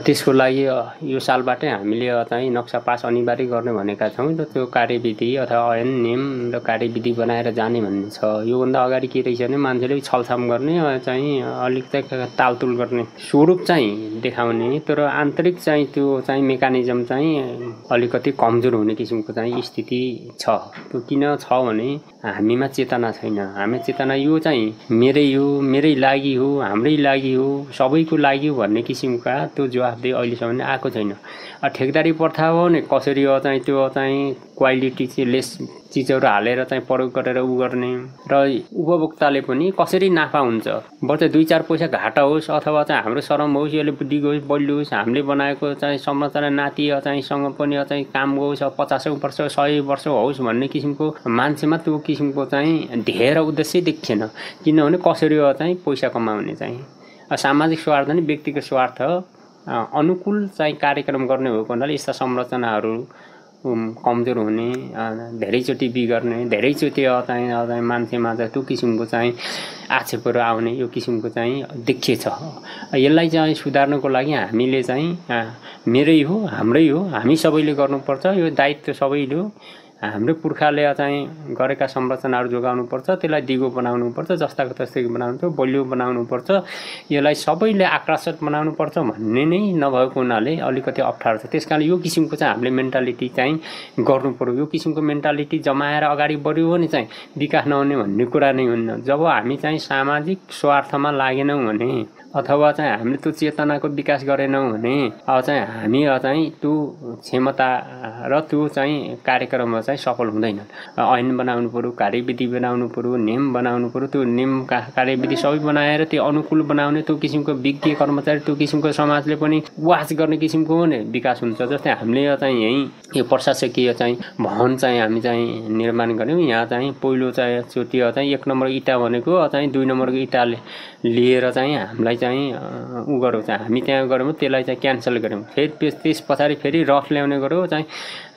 त्यसको लागि यो सालबाटै हामीले चाहिँ नक्सा पास अनिवार्य गर्ने भनेका छौँ र त्यो कार्यविधि अथवा ऐन नियम र कार्यविधि बनाएर जाने भन्ने छ। योभन्दा अगाडि के रहेछ भने मान्छेले छलछाम गर्ने, चाहिँ अलिक चाहिँ तालतुल गर्ने स्वरूप चाहिँ देखाउने, तर आन्तरिक चाहिँ त्यो चाहिँ मेकानिजम चाहिँ अलिकति कमजोर हुने किसिमको चाहिँ स्थिति छ। त्यो किन छ भने हामीमा चेतना छैन। हामी चेतना यो चाहिँ मेरै हो, मेरै लागि हो, हाम्रै लागि हो, सबैको लागि हो भन्ने किसिमका त्यो जवाफदेही अहिलेसम्म आएको छैन। ठेकदारी प्रथा हो भने कसरी चाहिँ त्यो चाहिँ क्वालिटी चाहिँ लेस चिजहरू हालेर चाहिँ प्रयोग गरेर गर्ने र उपभोक्ताले पनि कसरी नाफा हुन्छ, बरु 2-4 पैसा घाटा होस् अथवा चाहिँ हाम्रो श्रम होस्, यसले बुद्धि होस्, बलियो होस्, हामीले बनाएको चाहिँ संरचना नाति चाहिँसँग पनि चाहिँ काम होस्, 50 वर्ष 100 वर्ष होस् भन्ने किसिमको मान्छेमा त्यो किसिमको चाहिँ ध्येय उद्देश्य देखिएन। किनभने कसरी चाहिँ पैसा कमाउने चाहिँ सामाजिक स्वार्थ नि व्यक्तिगत स्वार्थ अनुकूल चाहिँ कार्यक्रम गर्ने भएको हुनाले यस्ता संरचनाहरू कमजोर हुने, धेरैचोटि बिगर्ने, धेरैचोटि चाहिँ मान्छेमा चाहिँ त्यो किसिमको चाहिँ आक्षेपहरू आउने यो किसिमको चाहिँ देखिएछ। यसलाई चाहिँ सुधार्नको लागि हामीले चाहिँ मेरै हो, हाम्रै हो, हामी सबैले गर्नुपर्छ। यो दायित्व सबैले हो। हाम्रो पुर्खाले चाहिँ गरेका संरचनाहरू जोगाउनुपर्छ, त्यसलाई दिगो बनाउनुपर्छ, जस्ताको तस्तै बनाउनुपर्छ, बलियो बनाउनुपर्छ, यसलाई सबैले आकर्षक बनाउनुपर्छ भन्ने नै नभएको हुनाले अलिकति अप्ठ्यारो छ। त्यसकारण यो किसिमको चाहिँ हामीले मेन्टालिटी चाहिँ गर्नु पर्यो। यो किसिमको मेन्टालिटी जमाएर अगाडि बढ्यो भने चाहिँ विकास नहुने भन्ने कुरा नै हुन्न। जब हामी चाहिँ सामाजिक स्वार्थमा लागेनौँ भने अथवा चाहिँ हामीले त्यो चेतनाको विकास गरेनौँ भने चाहिँ हामी चाहिँ त्यो क्षमता र त्यो चाहिँ कार्यक्रममा चाहिँ सफल हुँदैन। ऐन बनाउनु पर्यो, कार्यविधि बनाउनु पर्यो, नियम बनाउनु पर्यो। त्यो नियम कार्यविधि सबै बनाएर त्यो अनुकूल बनाउने त्यो किसिमको विज्ञ कर्मचारी, त्यो किसिमको समाजले पनि वाच गर्ने किसिमको हो भने विकास हुन्छ। जस्तै हामीले चाहिँ यहीँ यो प्रशासकीय चाहिँ भवन चाहिँ हामी चाहिँ निर्माण गऱ्यौँ। यहाँ चाहिँ पहिलो चाहिँ चोटि चाहिँ 1 नम्बरको इँटा भनेको चाहिँ 2 नम्बरको इँटाले लिएर चाहिँ हामीलाई चाहिँ उ गऱ्यौँ। चाहिँ हामी त्यहाँ गऱ्यौँ, त्यसलाई चाहिँ क्यान्सल गऱ्यौँ। फेरि त्यस पछाडि फेरि रफ ल्याउने गऱ्यौँ। चाहिँ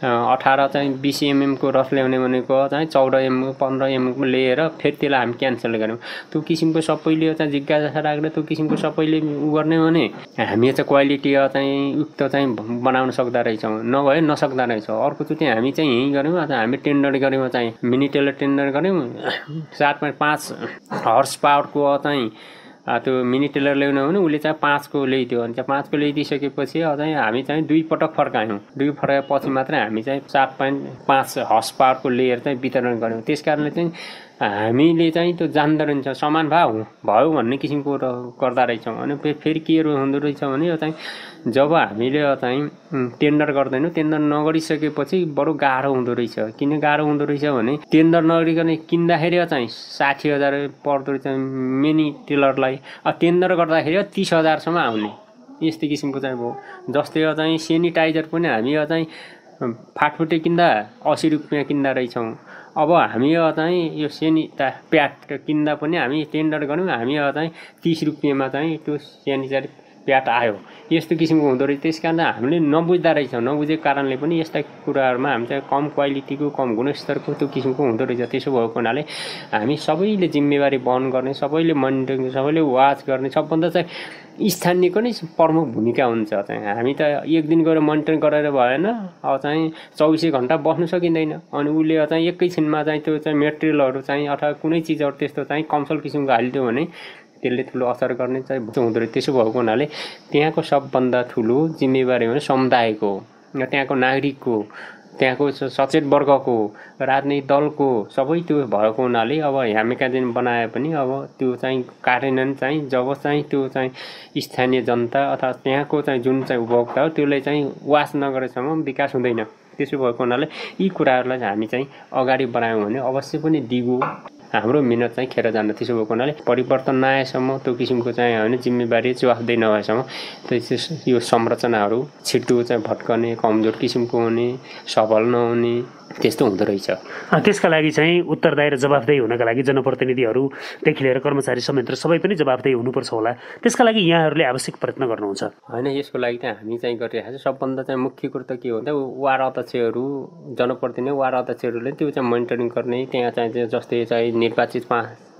18 चाहिँ 20 mm को रफ ल्याउने भनेको चाहिँ 14 mm 15 mm को लिएर फेरि त्यसलाई हामी क्यान्सल गऱ्यौँ। त्यो किसिमको सबैले चाहिँ जिज्ञासा राखेर त्यो किसिमको सबैले उ गर्ने भने हामी चाहिँ क्वालिटी चाहिँ युक्त चाहिँ बनाउन सक्दा रहेछौँ, नभए नसक्दा रहेछौँ। अर्कोचोटि हामी चाहिँ यहीँ गऱ्यौँ, हामी टेन्डर गऱ्यौँ, चाहिँ मिनी टेलर टेन्डर गऱ्यौँ। 7.5 हर्स पावरको चाहिँ त्यो मिनी टेलर ल्याउनु भने उसले चाहिँ 5 को ल्याइदियो। अनि चाहिँ 5 को ल्याइदिइसकेपछि चाहिँ हामी चाहिँ 2 पटक फर्कायौँ। 2 फर्काएपछि मात्रै हामी चाहिँ 7.5 हर्स पावरको लेयर चाहिँ वितरण गऱ्यौँ। त्यस कारणले चाहिँ हामीले चाहिँ त्यो जान्दो रहेछ, समान भाव भयो भन्ने किसिमको गर्दा रहेछौँ। अनि फेरि के हुँदो रहेछ भने यो चाहिँ जब हामीले चाहिँ टेन्डर गर्दैनौँ, टेन्डर नगरिसकेपछि बडो गाह्रो हुँदो रहेछ। किन गाह्रो हुँदो रहेछ भने टेन्डर नगरिकन किन्दाखेरि चाहिँ 60,000 पर्दो रहेछ मिनी टेलरलाई। टेन्डर गर्दाखेरि 30,000 सम्म आउने यस्तै किसिमको चाहिँ भयो। जस्तै चाहिँ सेनिटाइजर पनि हामी चाहिँ फाटफुटे किन्दा 80 रुपियाँ किन्दा रहेछौँ। अब हामी चाहिँ यो प्याड किन्दा पनि हामी टेन्डर गऱ्यौँ, हामी चाहिँ 30 रुपियाँमा चाहिँ त्यो सेनिटरी प्याड आयो। यस्तो किसिमको हुँदो रहेछ। त्यस कारण हामीले नबुझ्दा रहेछौँ। नबुझेको कारणले पनि यस्ता कुराहरूमा हामी चाहिँ कम क्वालिटीको, कम गुणस्तरको त्यो किसिमको हुँदो रहेछ। त्यसो भएको हुनाले हामी सबैले जिम्मेवारी वहन गर्ने, सबैले मोनिटरिङ, सबैले वाच गर्ने, सबभन्दा चाहिँ स्थानीयको नै प्रमुख भूमिका हुन्छ। चाहिँ हामी त एक दिन गएर मोनिटरिङ गरेर भएन, अब चाहिँ 24 घन्टा बस्नु सकिँदैन। अनि उसले चाहिँ एकैछिनमा चाहिँ त्यो चाहिँ मेटेरियलहरू चाहिँ अथवा कुनै चिजहरू त्यस्तो चाहिँ कमसल किसिमको हालिदियो भने त्यसले ठुलो असर गर्ने चाहिँ हुँदो रहेछ। त्यसो भएको हुनाले त्यहाँको सबभन्दा ठुलो जिम्मेवारी भने समुदायको, त्यहाँको नागरिकको, त्यहाँको सचेत वर्गको, राजनैतिक दलको सबै त्यो भएको हुनाले अब ह्यामेका दिन बनाए पनि अब त्यो चाहिँ कार्यान्वयन चाहिँ जब चाहिँ त्यो चाहिँ स्थानीय जनता अथवा त्यहाँको चाहिँ जुन चाहिँ उपभोक्ता हो त्यसले चाहिँ वास नगरेसम्म विकास हुँदैन। त्यसो भएको हुनाले यी कुराहरूलाई हामी चाहिँ अगाडि बढायौँ भने अवश्य पनि दिगो हाम्रो मिहिनेत चाहिँ खेर जान्न। त्यसो भएको हुनाले परिवर्तन नआएसम्म त्यो किसिमको चाहिँ होइन जिम्मेवारी जवाफदेही नभएसम्म यो संरचनाहरू छिटो चाहिँ भट्कने, कमजोर किसिमको हुने, सबल नहुने त्यस्तो हुँदो रहेछ। त्यसका लागि चाहिँ उत्तरदायी र जवाफदेही हुनका लागि जनप्रतिनिधिहरूदेखि लिएर कर्मचारी संयन्त्र सबै पनि जवाफदेही हुनुपर्छ होला। त्यसका लागि यहाँहरूले आवश्यक प्रयत्न गर्नुहुन्छ होइन? यसको लागि चाहिँ हामी चाहिँ गरिरहेको छ। सबभन्दा चाहिँ मुख्य कुरो त के हो त वार्ड अध्यक्षहरू, जनप्रतिनिधि वार्ड अध्यक्षहरूले त्यो चाहिँ मोनिटरिङ गर्ने, त्यहाँ चाहिँ जस्तै चाहिँ निर्वाचित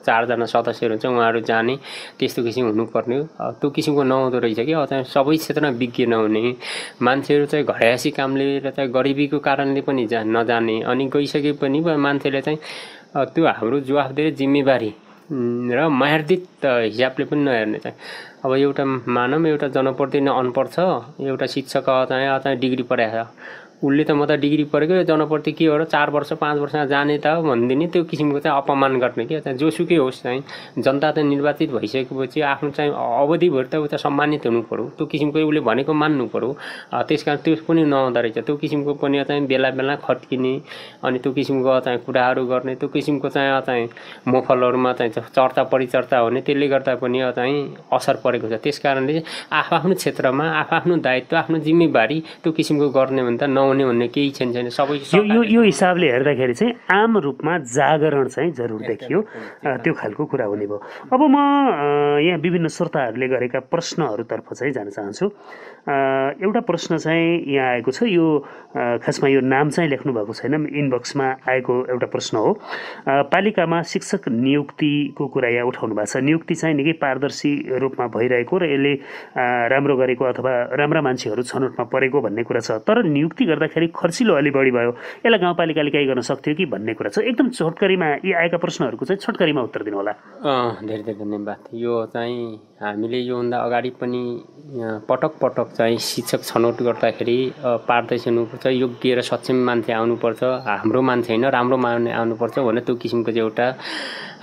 4जना सदस्यहरू हुन्छ उहाँहरू जाने त्यस्तो किसिम हुनुपर्ने हो। त्यो किसिमको नहुँदो रहेछ कि अब चाहिँ सबै क्षेत्रमा विज्ञ नहुने मान्छेहरू चाहिँ घरयासी कामले र चाहिँ गरिबीको कारणले पनि नजाने, अनि गइसके पनि मान्छेले चाहिँ त्यो हाम्रो जवाफदेही जिम्मेवारी र मार्दित हिसाबले पनि नहेर्ने चाहिँ। अब एउटा मानव एउटा जनप्रतिनिधि अनपढ छ, एउटा शिक्षक चाहिँ डिग्री पढाएको छ, उसले त म त डिग्री पढेको जनप्रति के हो र 4 वर्ष 5 वर्षमा जाने त भनिदिने, त्यो किसिमको चाहिँ अपमान गर्ने कि चाहिँ जोसुकै होस् चाहिँ जनता त निर्वाचित भइसकेपछि आफ्नो चाहिँ अवधिभरि त उता सम्मानित हुनु पर्यो, त्यो किसिमको उसले भनेको मान्नु पर्यो। त्यस कारण त्यो पनि नहुँदो रहेछ। त्यो किसिमको पनि चाहिँ बेला बेला खट्किने अनि त्यो किसिमको चाहिँ कुराहरू गर्ने, त्यो किसिमको चाहिँ मोफलहरूमा चाहिँ चर्चा परिचर्चा हुने, त्यसले गर्दा पनि चाहिँ असर परेको छ। त्यस कारणले आफ्नो क्षेत्रमा आफ्नो दायित्व, आफ्नो जिम्मेवारी त्यो किसिमको गर्ने भने त भन्ने केही छैन। सबै यो हिसाबले हेर्दाखेरि चाहिँ आम रूपमा जागरण चाहिँ जरुर देखियो, त्यो खालको कुरा हुने भयो। अब म यहाँ विभिन्न श्रोताहरूले गरेका प्रश्नहरूतर्फ चाहिँ जान चाहन्छु। एउटा प्रश्न चाहिँ यहाँ आएको छ, यो खासमा यो नाम चाहिँ लेख्नु भएको छैन, इनबक्समा आएको एउटा प्रश्न हो। पालिकामा शिक्षक नियुक्तिको कुरा यहाँ उठाउनु भएको छ। नियुक्ति चाहिँ निकै पारदर्शी रूपमा भइरहेको र यसले राम्रो गरेको अथवा राम्रा मान्छेहरू छनौटमा परेको भन्ने कुरा छ। तर नियुक्ति गर्दाखेरि खर्चिलो अलि बढी भयो, यसलाई गाउँपालिकाले केही गर्न सक्थ्यो कि भन्ने कुरा छ। एकदम छोटकरीमा यी आएका प्रश्नहरूको चाहिँ छोटकरीमा उत्तर दिनु होला। धेरै धेरै धन्यवाद। यो चाहिँ हामीले योभन्दा अगाडि पनि पटक पटक चाहिँ शिक्षक छनौट गर्दाखेरि पारदर्शी हुनुपर्छ, योग्य र सक्षम मान्छे आउनुपर्छ, हाम्रो मान्छे होइन राम्रो मान्छे आउनुपर्छ भनेर त्यो किसिमको चाहिँ एउटा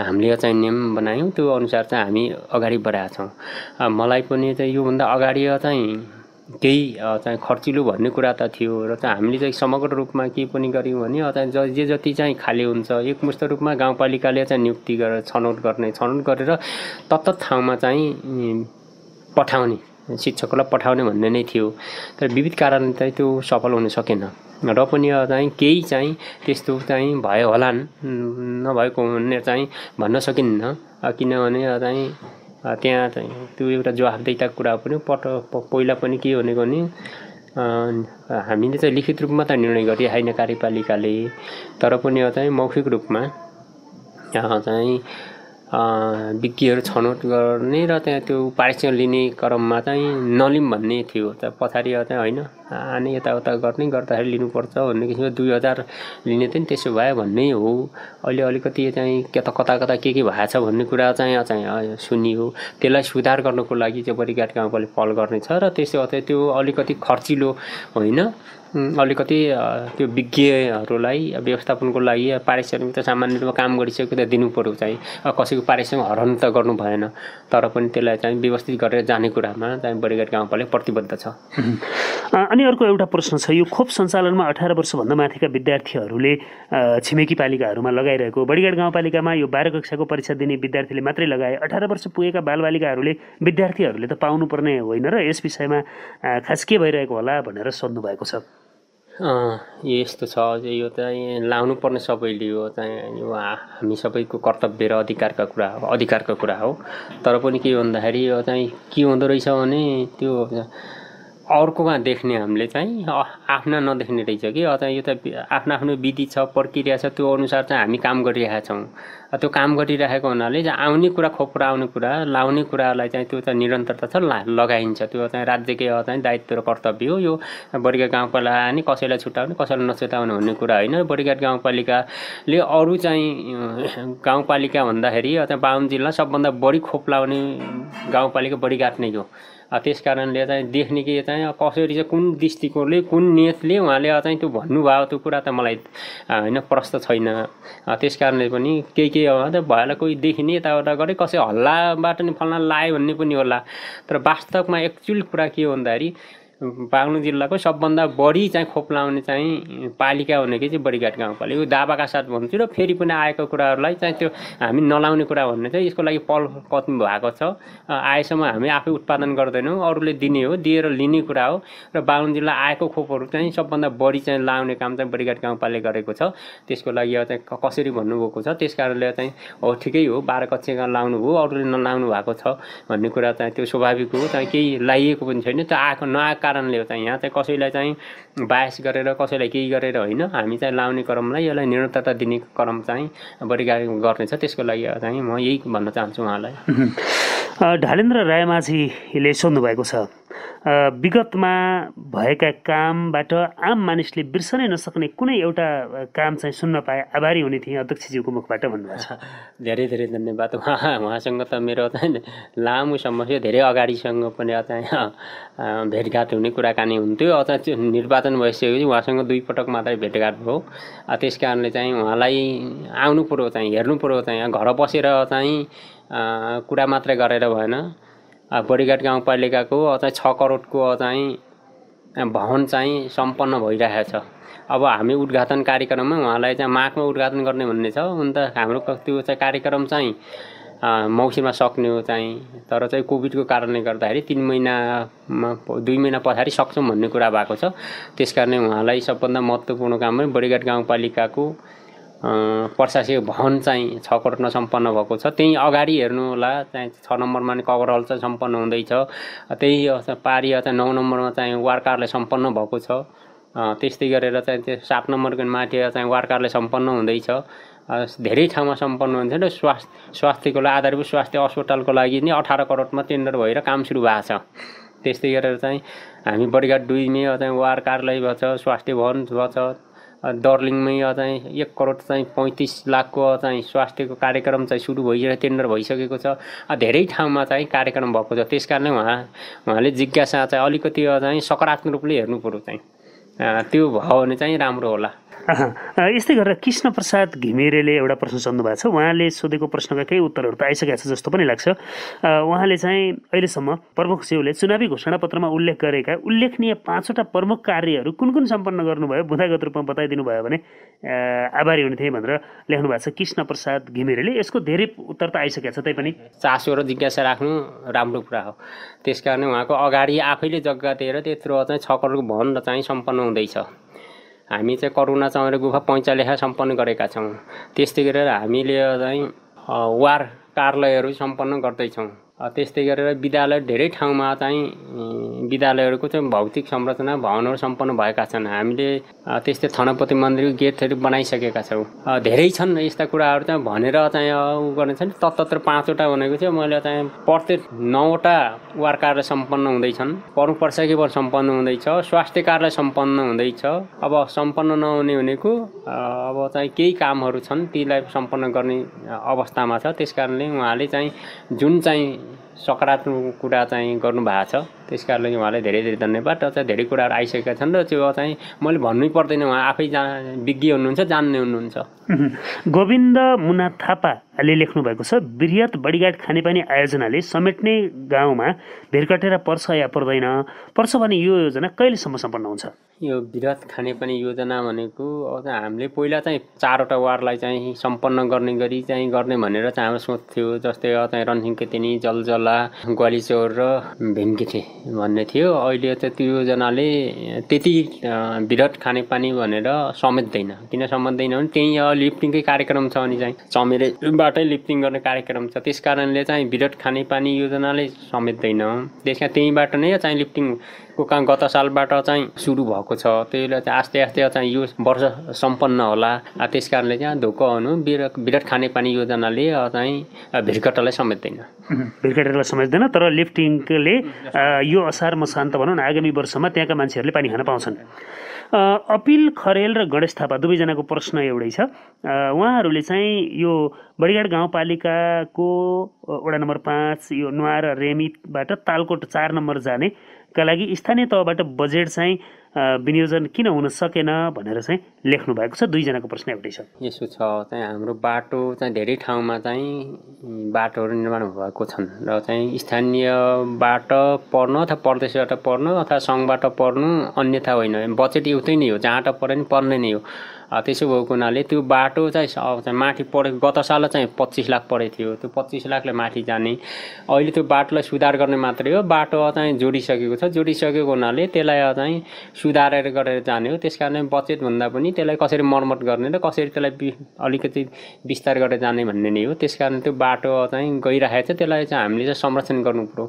हामीले चाहिँ नियम बनायौँ। त्यो अनुसार चाहिँ हामी अगाडि बढाएका छौँ। मलाई पनि चाहिँ योभन्दा अगाडि चाहिँ केही चाहिँ खर्चिलो भन्ने कुरा त थियो र चाहिँ हामीले चाहिँ समग्र रूपमा के पनि गऱ्यौँ भने चाहिँ जे जति चाहिँ खाली हुन्छ एकमुष्ट रूपमा गाउँपालिकाले चाहिँ नियुक्ति गरेर छनौट गरेर तत्त ठाउँमा चाहिँ पठाउने, शिक्षकलाई पठाउने भन्ने नै थियो। तर विविध कारणले चाहिँ त्यो सफल हुन सकेन र पनि चाहिँ केही चाहिँ त्यस्तो चाहिँ भयो होला नभएको भन्ने चाहिँ भन्न सकिन्न। किनभने चाहिँ त्यहाँ चाहिँ त्यो एउटा जवाफदेहीता कुरा पनि पहिला पनि के भनेको नि हामीले चाहिँ लिखित रूपमा त निर्णय गरिए होइन कार्यपालिकाले, तर पनि चाहिँ मौखिक रूपमा चाहिँ विज्ञहरू छनौट गर्ने र त्यहाँ त्यो पारिश्रमिक लिने क्रममा चाहिँ नलिम भन्ने थियो। त पछाडि चाहिँ होइन आने यताउता गर्दाखेरि लिनुपर्छ भन्ने किसिमको 2000 लिने चाहिँ त्यसो भयो भन्ने हो। अहिले अलिकति चाहिँ कता के भएछ भन्ने कुरा चाहिँ सुनियो। त्यसलाई सुधार गर्नको लागि चाहिँ बरिघाट गाउँपालिकाले पहल गर्नेछ र त्यसो त्यो अलिकति खर्चिलो होइन, अलिकति त्यो विज्ञहरूलाई व्यवस्थापनको लागि पारिश्रमिक त सामान्य रूपमा काम गरिसकेको त दिनु पर्यो, चाहिँ कसैको पारिश्रमिक हरण त गर्नु भएन, तर पनि त्यसलाई चाहिँ व्यवस्थित गरेर जाने कुरामा चाहिँ बरिघाट गाउँपालिका प्रतिबद्ध छ। अनि अर्को एउटा प्रश्न छ, यो खोप सञ्चालनमा 18 वर्षभन्दा माथिका विद्यार्थीहरूले छिमेकी पालिकाहरूमा लगाइरहेको, बरिघाट गाउँपालिकामा यो 12 कक्षाको परीक्षा दिने विद्यार्थीले मात्रै लगाए, 18 वर्ष पुगेका बालबालिकाहरूले विद्यार्थीहरूले त पाउनुपर्ने होइन र यस विषयमा खास के भइरहेको होला भनेर सोध्नु भएको छ। यस्तो छ यो चाहिँ लाउनु पर्ने सबैले हो चाहिँ यो हामी सबैको कर्तव्य र अधिकारको कुरा हो तर पनि के भन्दाखेरि यो चाहिँ के हुँदो रहेछ भने त्यो अर्कोमा देख्ने हामीले चाहिँ आफ्ना नदेख्ने रहेछ कि अथवा यो त आफ्नो विधि छ प्रक्रिया छ त्यो अनुसार चाहिँ हामी काम गरिरहेका छौँ त्यो काम गरिरहेको हुनाले आउने कुरा खोप आउने कुरा लाउने कुरालाई चाहिँ त्यो त निरन्तरता छ लगाइन्छ त्यो चाहिँ राज्यकै चाहिँ दायित्व र कर्तव्य हो यो बडिघाट गाउँपालिका नि कसैलाई छुट्याउने कसैलाई नछुट्याउने भन्ने कुरा होइन बडिघाट गाउँपालिकाले अरू चाहिँ गाउँपालिका भन्दाखेरि अथवा बाहुन जिल्ला सबभन्दा बढी खोप लाउने गाउँपालिका बडिघाट नै हो त्यस कारणले चाहिँ देख्ने कि चाहिँ कसरी चाहिँ कुन दृष्टिकोणले कुन नियतले उहाँले चाहिँ त्यो भन्नुभयो त्यो कुरा त मलाई होइन प्रश्न छैन त्यस कारणले पनि केही भएला कोही देखिने यताउता गरे कसै हल्लाबाट नि फल्ना लायो भन्ने पनि होला तर वास्तवमा एक्चुअल कुरा के हो भन्दाखेरि बागलुङ जिल्लाको सबभन्दा बढी चाहिँ खोप लाउने चाहिँ पालिका भनेको चाहिँ बडिघाट गाउँपालिका दावाका साथ भन्छु र फेरि पनि आएको कुराहरूलाई चाहिँ त्यो हामी नलाउने कुरा भन्ने चाहिँ यसको लागि पहल कदम भएको छ आएसम्म हामी आफै उत्पादन गर्दैनौँ अरूले दिने हो दिएर लिने कुरा हो र बागलुङ जिल्ला आएको खोपहरू चाहिँ सबभन्दा बढी चाहिँ लाउने काम चाहिँ बडिघाट गाउँपालिका गरेको छ त्यसको लागि चाहिँ कसरी भन्नुभएको छ त्यस कारणले चाहिँ हो ठिकै हो 12 कक्षामा लाउनु भयो अरूले नलाउनु भएको छ भन्ने कुरा चाहिँ त्यो स्वाभाविक हो चाहिँ केही लाइएको पनि छैन त्यो आएको नआएको कारणले चाहिँ यहाँ चाहिँ कसैलाई चाहिँ बायस गरेर कसैलाई केही गरेर होइन हामी चाहिँ लाउने क्रमलाई यसलाई निरन्तरता दिने क्रम चाहिँ बडिघाट गर्नेछ त्यसको लागि चाहिँ म यही भन्न चाहन्छु उहाँलाई ढालेन्द्र रायमाझीले सोध्नु भएको छ विगतमा भएका कामबाट आम मानिसले बिर्सनै नसक्ने कुनै एउटा काम चाहिँ सुन्न पाए आभारी हुने थिएँ अध्यक्षज्यूको मुखबाट भन्नुभएको छ धेरै धेरै धन्यवाद उहाँसँग त मेरो चाहिँ लामो समस्या धेरै अगाडिसँग पनि चाहिँ भेटघाट हुने कुराकानी हुन्थ्यो अथवा त्यो निर्वाचन भइसकेपछि उहाँसँग 2 पटक मात्रै भेटघाट भयो त्यस कारणले चाहिँ उहाँलाई आउनु पर्यो चाहिँ हेर्नु पर्यो चाहिँ घर बसेर चाहिँ कुरा मात्रै गरेर भएन बडिघाट गाउँपालिकाको चाहिँ 6 करोडको चाहिँ भवन चाहिँ सम्पन्न भइरहेछ अब हामी उद्घाटन कार्यक्रममा उहाँलाई चाहिँ माघमा उद्घाटन गर्ने भन्ने छ हुन त हाम्रो त्यो चाहिँ कार्यक्रम चाहिँ मौसममा सक्ने हो चाहिँ तर चाहिँ कोभिडको कारणले गर्दाखेरि 2 महिना पछाडि सक्छौँ भन्ने कुरा भएको छ त्यसकारणले उहाँलाई सबभन्दा महत्त्वपूर्ण काम पनि बडिघाट गाउँपालिकाको प्रशासकीय भवन चाहिँ 6 करोडमा सम्पन्न भएको छ त्यही अगाडि हेर्नु होला चाहिँ 6 नम्बरमा नि कभर हल चाहिँ सम्पन्न हुँदैछ त्यही पारी 9 नम्बरमा चाहिँ वार्ड कार्यालय सम्पन्न भएको छ त्यस्तै गरेर चाहिँ त्यो 7 नम्बरको माथि चाहिँ वार्ड कार्यालय सम्पन्न हुँदैछ धेरै ठाउँमा सम्पन्न हुन्छ र स्वास्थ्यको लागि आधारभूत स्वास्थ्य अस्पतालको लागि नि 18 करोडमा टेन्डर भएर काम सुरु भएको छ त्यस्तै गरेर चाहिँ हामी बडिघाट 2 मै चाहिँ वार्ड कार्यालय भएको छ स्वास्थ्य भवन भएको छ दर्लिङमै चाहिँ 1 करोड चाहिँ 35 लाखको चाहिँ स्वास्थ्यको कार्यक्रम चाहिँ सुरु भइसकेको टेन्डर भइसकेको छ धेरै ठाउँमा चाहिँ कार्यक्रम भएको छ त्यसकारणले उहाँले जिज्ञासा चाहिँ अलिकति चाहिँ सकारात्मक रूपले हेर्नु पर्यो चाहिँ त्यो भयो भने चाहिँ राम्रो होला यस्तै गरेर कृष्ण प्रसाद घिमिरेले एउटा प्रश्न सोध्नु भएको छ उहाँले सोधेको प्रश्नका केही उत्तरहरू त आइसकेको छ जस्तो पनि लाग्छ उहाँले चाहिँ अहिलेसम्म प्रमुखज्यूले चुनावी घोषणापत्रमा उल्लेख गरेका उल्लेखनीय 5वटा प्रमुख कार्यहरू कुन कुन सम्पन्न गर्नुभयो बुँदागत रूपमा बताइदिनु भयो भने आभारी हुने थिएँ भनेर लेख्नु भएको छ कृष्ण प्रसाद घिमिरेले यसको धेरै उत्तर त आइसकेको छ तैपनि चासो र जिज्ञासा राख्नु राम्रो कुरा हो त्यसकारण उहाँको अगाडि आफैले जग्गा दिएर त्यत्रो चाहिँ 6 करोडको भवन चाहिँ सम्पन्न हुँदैछ हामी चाहिँ करुणा चौर गुफा 45 सम्पन्न गरेका छौँ त्यस्तै गरेर हामीले चाहिँ वार कार्यालयहरू सम्पन्न गर्दैछौँ त्यस्तै गरेर विद्यालय धेरै ठाउँमा चाहिँ विद्यालयहरूको चाहिँ भौतिक संरचना भवनहरू सम्पन्न भएका छन् हामीले त्यस्तै थनपति मन्दिरको गेटहरू बनाइसकेका छौँ धेरै छन् यस्ता कुराहरू चाहिँ भनेर चाहिँ उ गर्ने छ नि तत्तर 5वटा भनेको चाहिँ मैले चाहिँ प्रत्येक 9वटा वार कार्यालय सम्पन्न हुँदैछन् प्रमुख प्रशासकीय भवन सम्पन्न हुँदैछ स्वास्थ्य कार्यालय सम्पन्न हुँदैछ अब सम्पन्न नहुने भनेको अब चाहिँ केही कामहरू छन् तीलाई सम्पन्न गर्ने अवस्थामा छ त्यसकारणले उहाँले चाहिँ जुन चाहिँ सकारात्मक कुरा चाहिँ गर्नुभएको छ त्यसकारणले उहाँलाई धेरै धेरै धन्यवाद र चाहिँ धेरै कुराहरू आइसकेका छन् र त्यो चाहिँ मैले भन्नै पर्दैन उहाँ आफै विज्ञ हुनुहुन्छ जान्ने हुनुहुन्छ गोविन्द मुना थापाले लेख्नु भएको छ बृहत बडिघाट खानेपानी आयोजनाले समेट्ने गाउँमा भिरकटेर पर्छ या पर्दैन पर्छ भने यो योजना कहिलेसम्म सम्पन्न हुन्छ यो बृहत खानेपानी योजना भनेको हामीले पहिला चाहिँ 4वटा वार्डलाई चाहिँ सम्पन्न गर्ने गरी चाहिँ गर्ने भनेर चाहिँ हाम्रो सोच थियो जस्तै चाहिँ रनसिंह केतेनी जलजला ग्वालीचौर र भीमकेथे भन्ने थियो। अहिले चाहिँ त्यो योजनाले त्यति विराट खानेपानी भनेर सम्झ्दैन। किन सम्झ्दैन भने त्यही लिफ्टिङकै कार्यक्रम छ अनि चाहिँ चमेरेबाटै लिफ्टिङ गर्ने कार्यक्रम छ। त्यस कारणले चाहिँ विराट खानेपानी योजनाले सम्झ्दैन। त्यसका त्यहीँबाट नै चाहिँ लिफ्टिङको काम गत सालबाट चाहिँ सुरु भएको छ। त्यसले चाहिँ आस्ते आस्ते चाहिँ यो वर्ष सम्पन्न होला। त्यस कारणले चाहिँ धोको हुनु विराट खानेपानी योजनाले चाहिँ भिरकटालाई सम्झ्दैन। भिरकटालाई सम्झ्दैन, तर लिफ्टिङले यो असार मसान्त भनौँ न आगामी वर्षमा त्यहाँका मान्छेहरूले पानी खान पाउँछन्। अपिल खरेल र गणेश थापा दुवैजनाको प्रश्न एउटै छ। उहाँहरूले चाहिँ यो बडिघाट गाउँपालिकाको वडा नम्बर 5 यो नुवार रेमीबाट तालकोट 4 नम्बर जानेका लागि स्थानीय तहबाट बजेट चाहिँ विनियोजन किन हुन सकेन भनेर चाहिँ लेख्नु भएको छ। दुईजनाको प्रश्न एउटै छ। यसो छ चाहिँ हाम्रो बाटो चाहिँ धेरै ठाउँमा चाहिँ बाटोहरू निर्माण भएको छन् र चाहिँ स्थानीयबाट पर्नु अथवा प्रदेशबाट पर्नु अथवा सङ्घबाट पर्नु अन्यथा होइन, बजेट एउटै नै हो, जहाँबाट परे नि पर्ने नै हो। त्यसो भएको हुनाले त्यो बाटो चाहिँ माथि परेको गत साल चाहिँ 25 लाख परेको थियो। त्यो 25 लाखले माथि जाने, अहिले त्यो बाटोलाई सुधार गर्ने मात्रै हो। बाटो चाहिँ जोडिसकेको छ, जोडिसकेको हुनाले त्यसलाई चाहिँ सुधारेर गरेर जाने हो। त्यस कारणले बजेटभन्दा पनि त्यसलाई कसरी मर्मत गर्ने र कसरी त्यसलाई अलिकति विस्तार गरेर जाने भन्ने नै हो। त्यस कारण त्यो बाटो चाहिँ गइरहेको छ, त्यसलाई चाहिँ हामीले चाहिँ संरक्षण गर्नु पर्यो।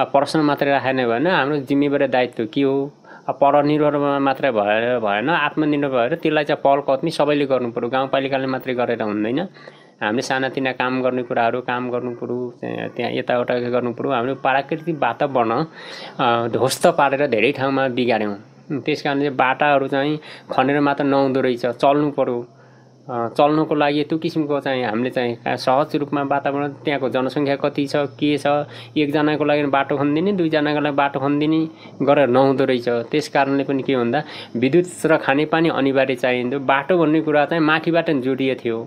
प्रश्न मात्रै राखेन भएन, हाम्रो जिम्मेवारी दायित्व के हो। परनिर्भर मात्रै भएन, आत्मनिर्भर भएर त्यसलाई चाहिँ पहल कदमी सबैले गर्नु पर्यो। गाउँपालिकाले मात्रै गरेर हुँदैन। हामीले सानातिना काम गर्ने कुराहरू काम गर्नु पर्यो, त्यहाँ यताउता गर्नु पर्यो। हाम्रो प्राकृतिक वातावरण ध्वस्त पारेर धेरै ठाउँमा बिगाऱ्यौँ। त्यस कारणले बाटाहरू चाहिँ खनेर मात्र नहुँदो रहेछ, चल्नु पर्यो। चल्नुको लागि त्यो किसिमको चाहिँ हामीले चाहिँ सहज रूपमा वातावरण, त्यहाँको जनसङ्ख्या कति छ के छ, एकजनाको लागि बाटो खनिदिने दुईजनाको लागि बाटो खनिदिने गरेर नहुँदो रहेछ। त्यस कारणले पनि के भन्दा विद्युत र खानेपानी अनिवार्य चाहिन्थ्यो। बाटो भन्ने कुरा चाहिँ माथिबाट जोडिएको थियो,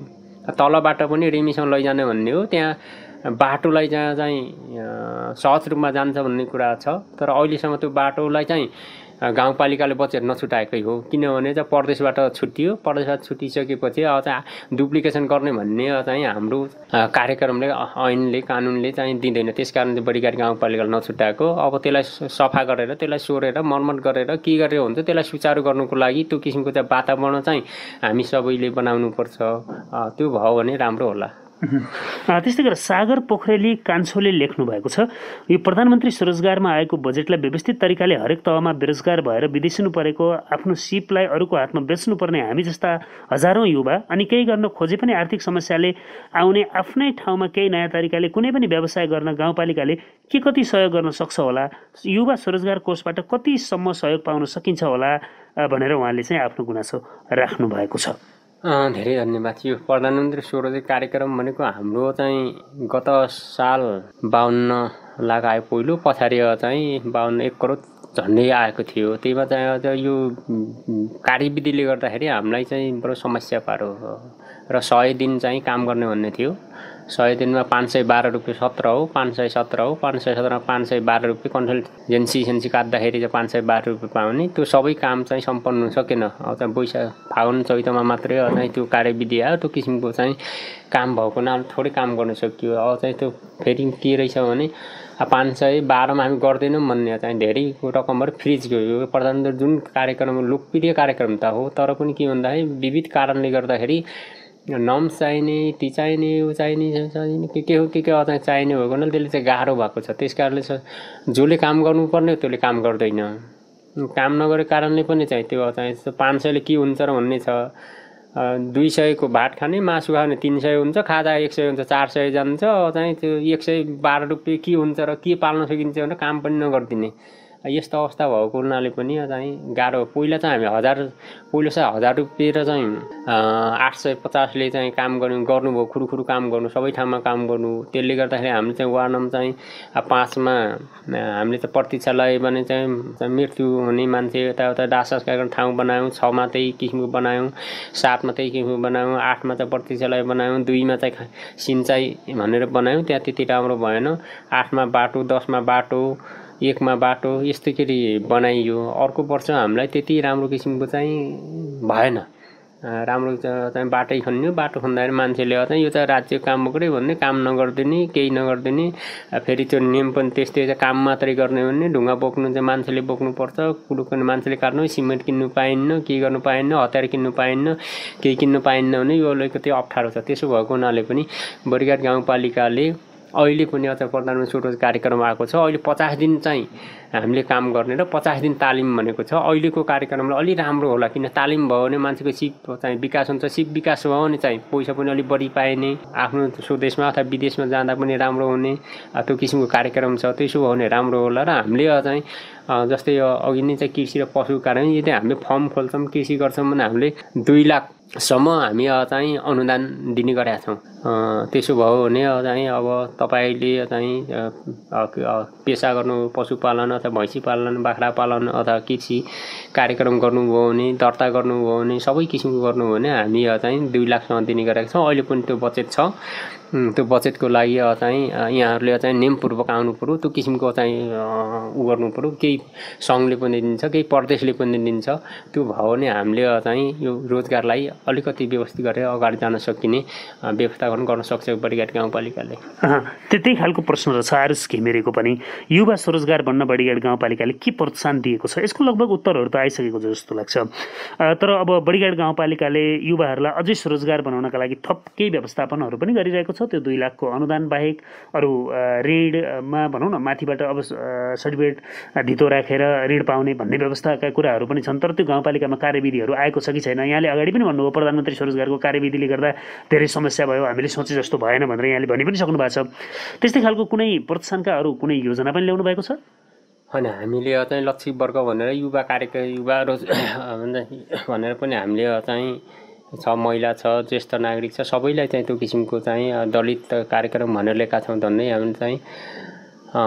तलबाट पनि रेमीसँग लैजाने भन्ने हो। त्यहाँ बाटोलाई जहाँ चाहिँ सहज रूपमा जान्छ भन्ने कुरा छ, तर अहिलेसम्म त्यो बाटोलाई चाहिँ गाउँपालिकाले बजेट नछुटाएकै हो। किनभने चाहिँ प्रदेशबाट छुट्टियो, प्रदेशबाट छुटिसकेपछि चाहिँ डुप्लिकेसन गर्ने भन्ने चाहिँ हाम्रो कार्यक्रमले ऐनले कानुनले चाहिँ दिँदैन। त्यस कारण चाहिँ बडिघाट गाउँपालिकाले नछुटाएको। अब त्यसलाई सफा गरेर त्यसलाई सोरेर मर्मत गरेर के गरेर हुन्छ त्यसलाई सुचारू गर्नुको लागि त्यो किसिमको चाहिँ वातावरण चाहिँ हामी सबैले बनाउनुपर्छ। त्यो भयो भने राम्रो होला। त्यस्तै गरेर सागर पोखरेली कान्छोले लेख्नु भएको छ, यो प्रधानमन्त्री स्वरोजगारमा आएको बजेटलाई व्यवस्थित तरिकाले हरेक तहमा बेरोजगार भएर विदेशिनु परेको आफ्नो सिपलाई अरूको हातमा बेच्नुपर्ने हामी जस्ता हजारौँ युवा अनि केही गर्न खोजे पनि आर्थिक समस्याले आउने आफ्नै ठाउँमा केही नयाँ तरिकाले कुनै पनि व्यवसाय गर्न गाउँपालिकाले के कति सहयोग गर्न सक्छ होला, युवा स्वरोजगार कोषबाट कतिसम्म सहयोग पाउन सकिन्छ होला भनेर उहाँले चाहिँ आफ्नो गुनासो राख्नु भएको छ। धेरै धन्यवाद। यो प्रधानमन्त्री स्वरोजगार कार्यक्रम भनेको हाम्रो चाहिँ गत साल 52 लाख आयो पहिलो, पछाडि चाहिँ 1 करोड झन्डै आएको थियो। त्यहीमा चाहिँ यो कार्यविधिले गर्दाखेरि हामीलाई चाहिँ बडो समस्या पारो र 100 दिन चाहिँ काम गर्ने भन्ने थियो। 100 दिनमा 512 रुपियाँ 17 हो, 517 हो, 517 512 रुपियाँ कन्सल्टेन्सी काट्दाखेरि चाहिँ 512 रुपियाँ पाउने। त्यो सबै काम चाहिँ सम्पन्न हुन सकेन। अब चाहिँ वैशाख फागुन चैतमा मात्रै चाहिँ त्यो कार्यविधि आयो। त्यो किसिमको चाहिँ काम भएको नाम थोरै काम गर्न सकियो। अब चाहिँ त्यो फेरि के रहेछ भने 512 मा हामी गर्दैनौँ भन्ने चाहिँ धेरै रकमहरू फ्रिज गयो। प्रधानमन्त्री जुन कार्यक्रम लोकप्रिय कार्यक्रम त हो, तर पनि के भन्दाखेरि विविध कारणले गर्दाखेरि नम्स चाहिने, ती चाहिने, ऊ चाहिने के हो चाहिँ चाहिने भएको हुनाले त्यसले चाहिँ गाह्रो भएको छ। त्यस कारणले जसले काम गर्नुपर्ने त्यसले काम गर्दैन। काम नगरेको कारणले पनि चाहिँ त्यो चाहिँ 500 ले के हुन्छ र भन्ने छ। 200 को भात खाने, मासु खाने 300 हुन्छ, खाजा 100 हुन्छ, 400 जान्छ। चाहिँ त्यो 112 रुपियाँ के हुन्छ र के पाल्न सकिन्छ भनेर काम पनि नगरिदिने यस्तो अवस्था भएको हुनाले पनि चाहिँ गाह्रो। पहिला चाहिँ हामी 1000 रुपियाँ र चाहिँ 850 ले चाहिँ काम गर्नुभयो, खुरुखुरु काम गर्नु, सबै ठाउँमा काम गर्नु। त्यसले गर्दाखेरि हामीले चाहिँ वार्ड नम्बर चाहिँ 5 मा हामीले चाहिँ प्रतीक्षालय भने चाहिँ मृत्यु हुने मान्छे यताउता दाह संस्कार गर्ने ठाउँ बनायौँ। 6 मा त्यही किसिमको बनायौँ, 7 मा त्यही किसिमको बनायौँ, 8 मा चाहिँ प्रतीक्षालय बनायौँ, 2 मा चाहिँ सिँचाइ भनेर बनायौँ। त्यहाँ त्यति राम्रो भएन। 8 मा बाटो, 10 मा बाटो, 1 मा बाटो यस्तै गरी बनाइयो। अर्को वर्ष हामीलाई त्यति राम्रो किसिमको चाहिँ भएन। राम्रो चाहिँ बाटै खन्यो, बाटो खन्दाखेरि मान्छेले चाहिँ यो चाहिँ राज्य काम बोक्रै भन्ने, काम नगरिदिने, केही नगरिदिने, फेरि त्यो नियम पनि त्यस्तै चाहिँ काम मात्रै गर्ने भन्ने, ढुङ्गा बोक्नु चाहिँ मान्छेले बोक्नुपर्छ, कुडो पनि मान्छेले काट्नु, सिमेन्ट किन्नु पाइन्न, के गर्नु पाइन्न, हतियार किन्नु पाइन्न, केही किन्नु पाइन्न भने यो अलिकति अप्ठ्यारो छ। त्यसो भएको हुनाले पनि बडिघाट गाउँपालिकाले अहिले पनि अझ प्रधानमन्त्री स्वरोजगार कार्यक्रम आएको छ। अहिले 50 दिन चाहिँ हामीले काम गर्ने र 50 दिन तालिम भनेको छ। अहिलेको कार्यक्रमलाई अलि राम्रो होला, किन तालिम भयो भने मान्छेको सिप चाहिँ विकास हुन्छ। सिप विकास भयो भने चाहिँ पैसा पनि अलिक बढी पाइने, आफ्नो स्वदेशमा अथवा विदेशमा जाँदा पनि राम्रो हुने त्यो किसिमको कार्यक्रम छ। त्यसो भयो भने राम्रो होला। र हामीले चाहिँ जस्तै अघि नै चाहिँ कृषि र पशु कारण यदि हामीले फर्म खोल्छौँ, कृषि गर्छौँ भने हामीले 2 लाखसम्म हामी चाहिँ अनुदान दिने गरेका छौँ। त्यसो भयो भने चाहिँ अब तपाईँले चाहिँ पेसा गर्नु, पशुपालन अथवा भैँसी पालन, बाख्रा पालन अथवा कृषि कार्यक्रम गर्नुभयो भने, दर्ता गर्नुभयो भने, सबै किसिमको गर्नुभयो भने हामी चाहिँ 2 लाखसम्म दिने गरेका छौँ। अहिले पनि त्यो बजेट छ। त्यो बजेटको लागि चाहिँ यहाँहरूले चाहिँ नियमपूर्वक आउनु पऱ्यो। त्यो किसिमको चाहिँ उ गर्नु पऱ्यो। केही सङ्घले पनि दिन्छ, केही प्रदेशले पनि दिन्छ। त्यो भयो भने हामीले चाहिँ यो रोजगारलाई अलिकति व्यवस्थित गरेर अगाडि जान सकिने व्यवस्थापन गर्न सक्छ बडिघाट गाउँपालिकाले। त्यही खालको प्रश्न रहेछ आरुष घिमिरेको पनि। युवा स्वरोजगार बन्न बडिघाट गाउँपालिकाले के प्रोत्साहन दिएको छ? यसको लगभग उत्तरहरू त आइसकेको जस्तो लाग्छ। तर अब बडिघाट गाउँपालिकाले युवाहरूलाई अझै स्वरोजगार बनाउनका लागि थप केही व्यवस्थापनहरू पनि गरिरहेको छ। त्यो 2 लाखको अनुदान बाहेक अरू ऋणमा भनौँ न माथिबाट अब सर्टिफिकेट धितो राखेर ऋण पाउने भन्ने व्यवस्थाका कुराहरू पनि छन्। तर त्यो गाउँपालिकामा कार्यविधिहरू आएको छ कि छैन? यहाँले अगाडि पनि भन्नुभयो प्रधानमन्त्री स्वरोजगारको कार्यविधिले गर्दा धेरै समस्या भयो, हामीले सोचे जस्तो भएन भनेर यहाँले भनि पनि सक्नु भएको छ। त्यस्तै खालको कुनै प्रोत्साहनका अरू कुनै योजना पनि ल्याउनु भएको छ? होइन, हामीले चाहिँ लक्षित वर्ग भनेर युवा कार्यक्रम, युवा भनेर पनि हामीले चाहिँ छ, महिला छ, ज्येष्ठ नागरिक छ, सबैलाई चाहिँ त्यो किसिमको चाहिँ दलित कार्यक्रम भनेर ल्याएका छौँ। झन्डै हामीले चाहिँ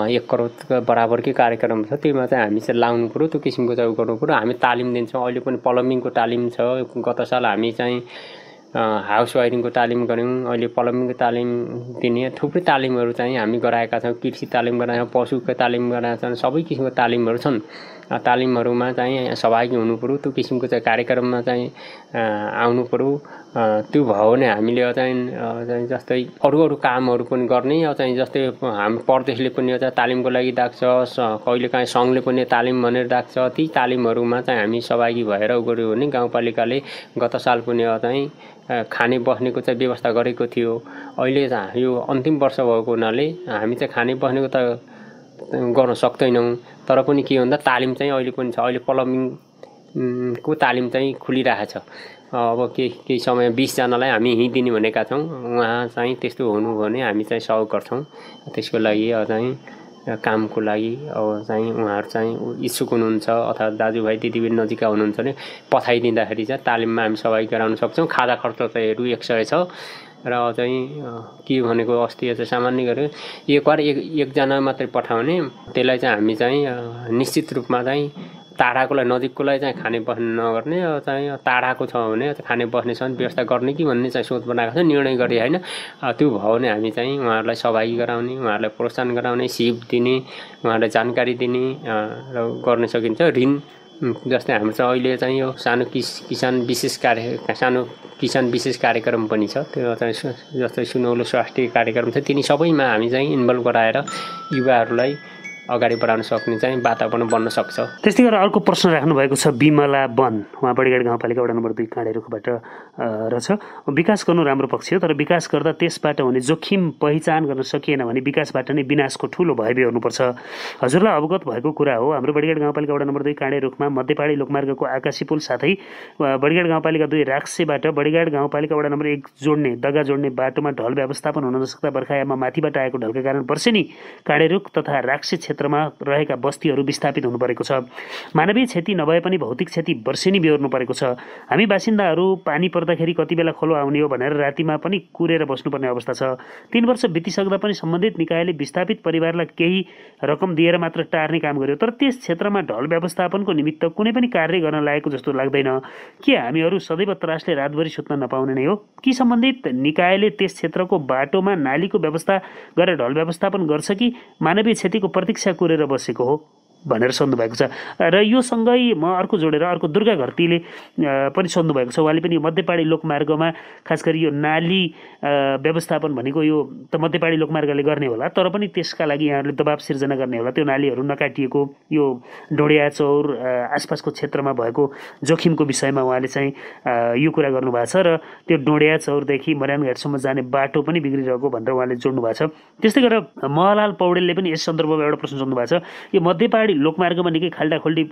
1 करोड बराबरकै कार्यक्रम छ। त्यसमा चाहिँ हामी चाहिँ लाउनु पऱ्यो, त्यो किसिमको चाहिँ गर्नु पऱ्यो। हामी तालिम दिन्छौँ। अहिले पनि प्लम्बिङको तालिम छ। गत साल हामी चाहिँ हाउस वायरिङको तालिम गऱ्यौँ। अहिले प्लम्बिङको तालिम दिने थुप्रै तालिमहरू चाहिँ हामी गराएका छौँ। कृषि तालिम गराएका छौँ, पशुको तालिम गराएका छन्, सबै किसिमको तालिमहरू छन्। तालिमहरूमा चाहिँ सहभागी हुनु पऱ्यो। त्यो किसिमको चाहिँ कार्यक्रममा चाहिँ आउनु पऱ्यो। त्यो भयो भने हामीले चाहिँ जस्तै अरू कामहरू पनि गर्ने। चाहिँ जस्तै हामी प्रदेशले पनि तालिमको लागि राख्छ, कहिलेकाहीँ सङ्घले पनि तालिम भनेर राख्छ। ती तालिमहरूमा चाहिँ हामी सहभागी भएर गऱ्यौँ भने गाउँपालिकाले गत साल पनि चाहिँ खाने बस्नेको चाहिँ व्यवस्था गरेको थियो। अहिले यो अन्तिम वर्ष भएको हुनाले हामी चाहिँ खाने बस्नेको त गर्न सक्दैनौँ। तर पनि के भन्दा तालिम चाहिँ अहिले पनि छ। अहिले प्लम्बिङको तालिम चाहिँ खुलिरहेको छ। अब केही समय 20 जनालाई हामी यहीँ दिने भनेका छौँ। उहाँ चाहिँ त्यस्तो हुनु भने हामी चाहिँ सहयोग गर्छौँ। त्यसको लागि चाहिँ कामको लागि अब चाहिँ उहाँहरू चाहिँ इच्छुक हुनुहुन्छ अथवा दाजुभाइ दिदीबहिनी नजिकका हुनुहुन्छ भने पठाइदिँदाखेरि चाहिँ तालिममा हामी सहभागी गराउन सक्छौँ। खाजा खर्च चाहिँ रु 100 छ। र चाहिँ के भनेको अस्ति चाहिँ सामान्य गरेर एकजना मात्रै पठाउने, त्यसलाई चाहिँ हामी चाहिँ निश्चित रूपमा चाहिँ टाढाकोलाई नजिककोलाई चाहिँ खाने बस्ने नगर्ने, चाहिँ टाढाको छ भने खाने बस्ने छन् व्यवस्था गर्ने कि भन्ने चाहिँ सोच बनाएको छ, निर्णय गरे होइन। त्यो भयो भने हामी चाहिँ उहाँहरूलाई सहभागी गराउने, उहाँहरूलाई प्रोत्साहन गराउने, सिप दिने, उहाँहरूलाई जानकारी दिने र गर्न सकिन्छ। ऋण जस्तै हाम्रो चाहिँ अहिले चाहिँ यो सानो किसान विशेष कार्यक्रम पनि छ। त्यो चाहिँ जस्तै सुनौलो स्वास्थ्य कार्यक्रम छ। तिनी सबैमा हामी चाहिँ इन्भल्भ गराएर युवाहरूलाई अगाडि बढाउन सक्ने चाहिँ वातावरण बन्न सक्छ। त्यस्तै गरेर अर्को प्रश्न राख्नु भएको छ बिमला वन, उहाँ बडिघाट गाउँपालिका वडा नम्बर 2 काँडेरुखबाट रहेछ। विकास गर्नु राम्रो पक्ष हो, तर विकास गर्दा त्यसबाट हुने जोखिम पहिचान गर्न सकिएन भने विकासबाट नै विनाशको ठुलो भय बिहोर्नुपर्छ। हजुरलाई अवगत भएको कुरा हो, हाम्रो बडिघाट गाउँपालिका वडा नम्बर 2 काँडेरुखमा मध्यपाडी लोकमार्गको आकाशी पुल साथै बडिघाट गाउँपालिका 2 राक्सेबाट बडिघाट गाउँपालिका वडा नम्बर 1 जोड्ने दगा जोड्ने बाटोमा ढल व्यवस्थापन हुन नसक्दा बर्खायाममा माथिबाट आएको ढलका कारण वर्षेनी काँडेरुख तथा राक्से क्षेत्रमा रहेका बस्तीहरू विस्थापित हुनु परेको छ। मानवीय क्षति नभए पनि भौतिक क्षति वर्षेनी बिहोर्नु परेको छ। हामी बासिन्दाहरू पानी पर्दाखेरि कति बेला खोलो आउने हो भनेर रातिमा पनि कुरेर बस्नुपर्ने अवस्था छ। 3 वर्ष बितिसक्दा पनि सम्बन्धित निकायले विस्थापित परिवारलाई केही रकम दिएर मात्र टार्ने काम गर्यो, तर त्यस क्षेत्रमा ढल व्यवस्थापनको निमित्त कुनै पनि कार्य गर्न लागेको जस्तो लाग्दैन। के हामीहरू सदैव त्रासले रातभरि सुत्न नपाउने नै हो कि सम्बन्धित निकायले त्यस क्षेत्रको बाटोमा नालीको व्यवस्था गरेर ढल व्यवस्थापन गर्छ कि मानवीय क्षतिको प्रतीक्षा कुरेर बसेको हो? भनेर सोध्नु भएको छ। र यो सँगै म अर्को जोडेर अर्को दुर्गा घरतीले पनि सोध्नु भएको छ। उहाँले पनि यो मध्यपहाडी लोकमार्गमा खास गरी यो नाली व्यवस्थापन भनेको यो त मध्यपहाडी लोकमार्गले गर्ने होला, तर पनि त्यसका लागि यहाँहरूले दबाब सिर्जना गर्ने होला। त्यो नालीहरू नकाटिएको यो ढोडिया चौर आसपासको क्षेत्रमा भएको जोखिमको विषयमा उहाँले चाहिँ यो कुरा गर्नुभएको छ। र त्यो ढोडिया चौरदेखि मर्यानघाटसम्म जाने बाटो पनि बिग्रिरहेको भनेर उहाँले जोड्नु भएको छ। त्यस्तै गरेर महलाल पौडेलले पनि यस सन्दर्भमा एउटा प्रश्न सोध्नु भएको छ। यो मध्यपहाडी लोकमार्गमा निकै खाल्डाखुल्डी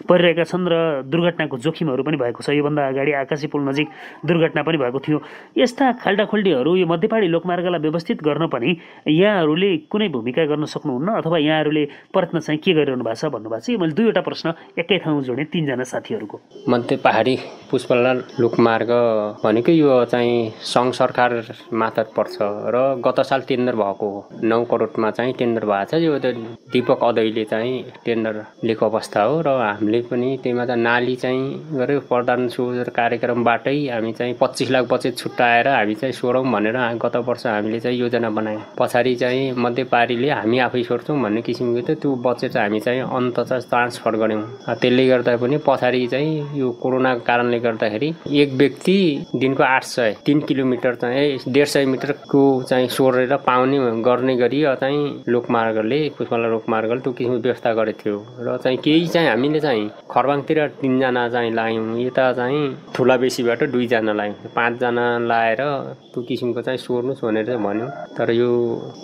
परिरहेका छन् र दुर्घटनाको जोखिमहरू पनि भएको छ। योभन्दा अगाडि आकाशी पुल नजिक दुर्घटना पनि भएको थियो। यस्ता खाल्डाखुल्डीहरू यो मध्यपहाडी लोकमार्गलाई व्यवस्थित गर्न पनि यहाँहरूले कुनै भूमिका गर्न सक्नुहुन्न अथवा यहाँहरूले प्रयत्न चाहिँ के गरिरहनु भएको छ भन्नुभएको छ। यो मैले दुईवटा प्रश्न एकै ठाउँ जोडेँ तीनजना साथीहरूको। मध्यपहाडी पुष्पलाल लोकमार्ग भनेको यो चाहिँ सङ्घ सरकार मातहत पर्छ र गत साल टेन्डर भएको हो। 9 करोडमा चाहिँ टेन्डर भएको छ। यो दीपक अदैले चाहिँ टेन्डर लिएको अवस्था हो र हामीले पनि त्यहीमा चाहिँ नाली चाहिँ गऱ्यो। प्रधान सुयोजक कार्यक्रमबाटै हामी चाहिँ 25 लाख बजेट छुट्याएर हामी चाहिँ सोरौँ भनेर गत वर्ष हामीले चाहिँ योजना बनायौँ। पछाडि चाहिँ मध्यपहाडीले हामी आफै सोर्छौँ भन्ने किसिमको थियो। त्यो बजेट हामी चाहिँ अन्त चाहिँ ट्रान्सफर गऱ्यौँ। त्यसले गर्दा पनि पछाडि चाहिँ यो कोरोनाको कारणले गर्दाखेरि एक व्यक्ति दिनको 800 3 किलोमिटर चाहिँ 150 मिटरको चाहिँ सोरेर पाउने गर्ने गरी चाहिँ लोकमार्गले पुष्पलाल लोकमार्गले त्यो किसिमको व्यवस्था गरेको थियो। र चाहिँ केही चाहिँ हामीले चाहिँ खरबाङतिर 3 जना चाहिँ लायौँ। यता चाहिँ ठुला बेसीबाट 2 जना लायौँ। 5 जना लाएर त्यो किसिमको चाहिँ सोर्नुहोस् भनेर चाहिँ भन्यौँ। तर यो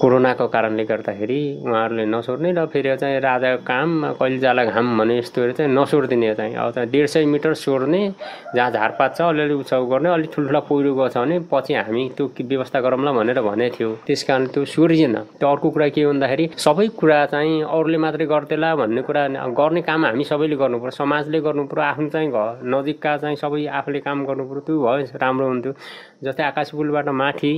कोरोनाको कारणले गर्दाखेरि उहाँहरूले नसोर्ने र फेरि चाहिँ राजाको काम कहिले जाला घाम भने यस्तोहरू चाहिँ नसोर्दिने चाहिँ अब चाहिँ 150 मिटर सोर्ने जहाँ झारपात छ अलिअलि उछाउ गर्ने अलिक ठुल्ठुला पहिरो गएको छ भने पछि हामी त्यो व्यवस्था गरौँला भनेर भनेको थियो। त्यस कारण त्यो सोरिएन। त्यो अर्को कुरा के भन्दाखेरि सबै कुरा चाहिँ अरूले मात्रै गर्देला भन्ने कुरा गर्ने काम हामी सबैले गर्नुपर्छ। समाजले गर्नुपर्छ, आफ्नो चाहिँ घर नजिकका चाहिँ सबै आफूले काम गर्नुपर्छ। त्यो भयो राम्रो हुन्थ्यो। जस्तै आकाश पुलबाट माथि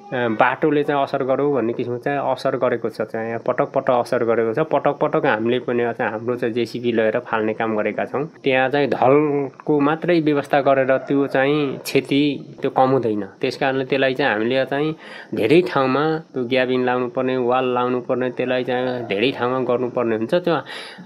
बाटोले चाहिँ असर गरौँ भन्ने किसिमको चाहिँ असर गरेको छ। चाहिँ पटक पटक असर गरेको छ। पटक पटक हामीले पनि चाहिँ हाम्रो चाहिँ जेसिबी लिएर फाल्ने काम गरेका छौँ। त्यहाँ चाहिँ ढलको मात्रै व्यवस्था गरेर त्यो चाहिँ क्षति त्यो कम हुँदैन। त्यस कारणले त्यसलाई चाहिँ हामीले चाहिँ धेरै ठाउँमा त्यो ग्याबिन लाउनुपर्ने वाल लाउनुपर्ने त्यसलाई चाहिँ धेरै ठाउँमा गर्नुपर्ने हुन्छ। त्यो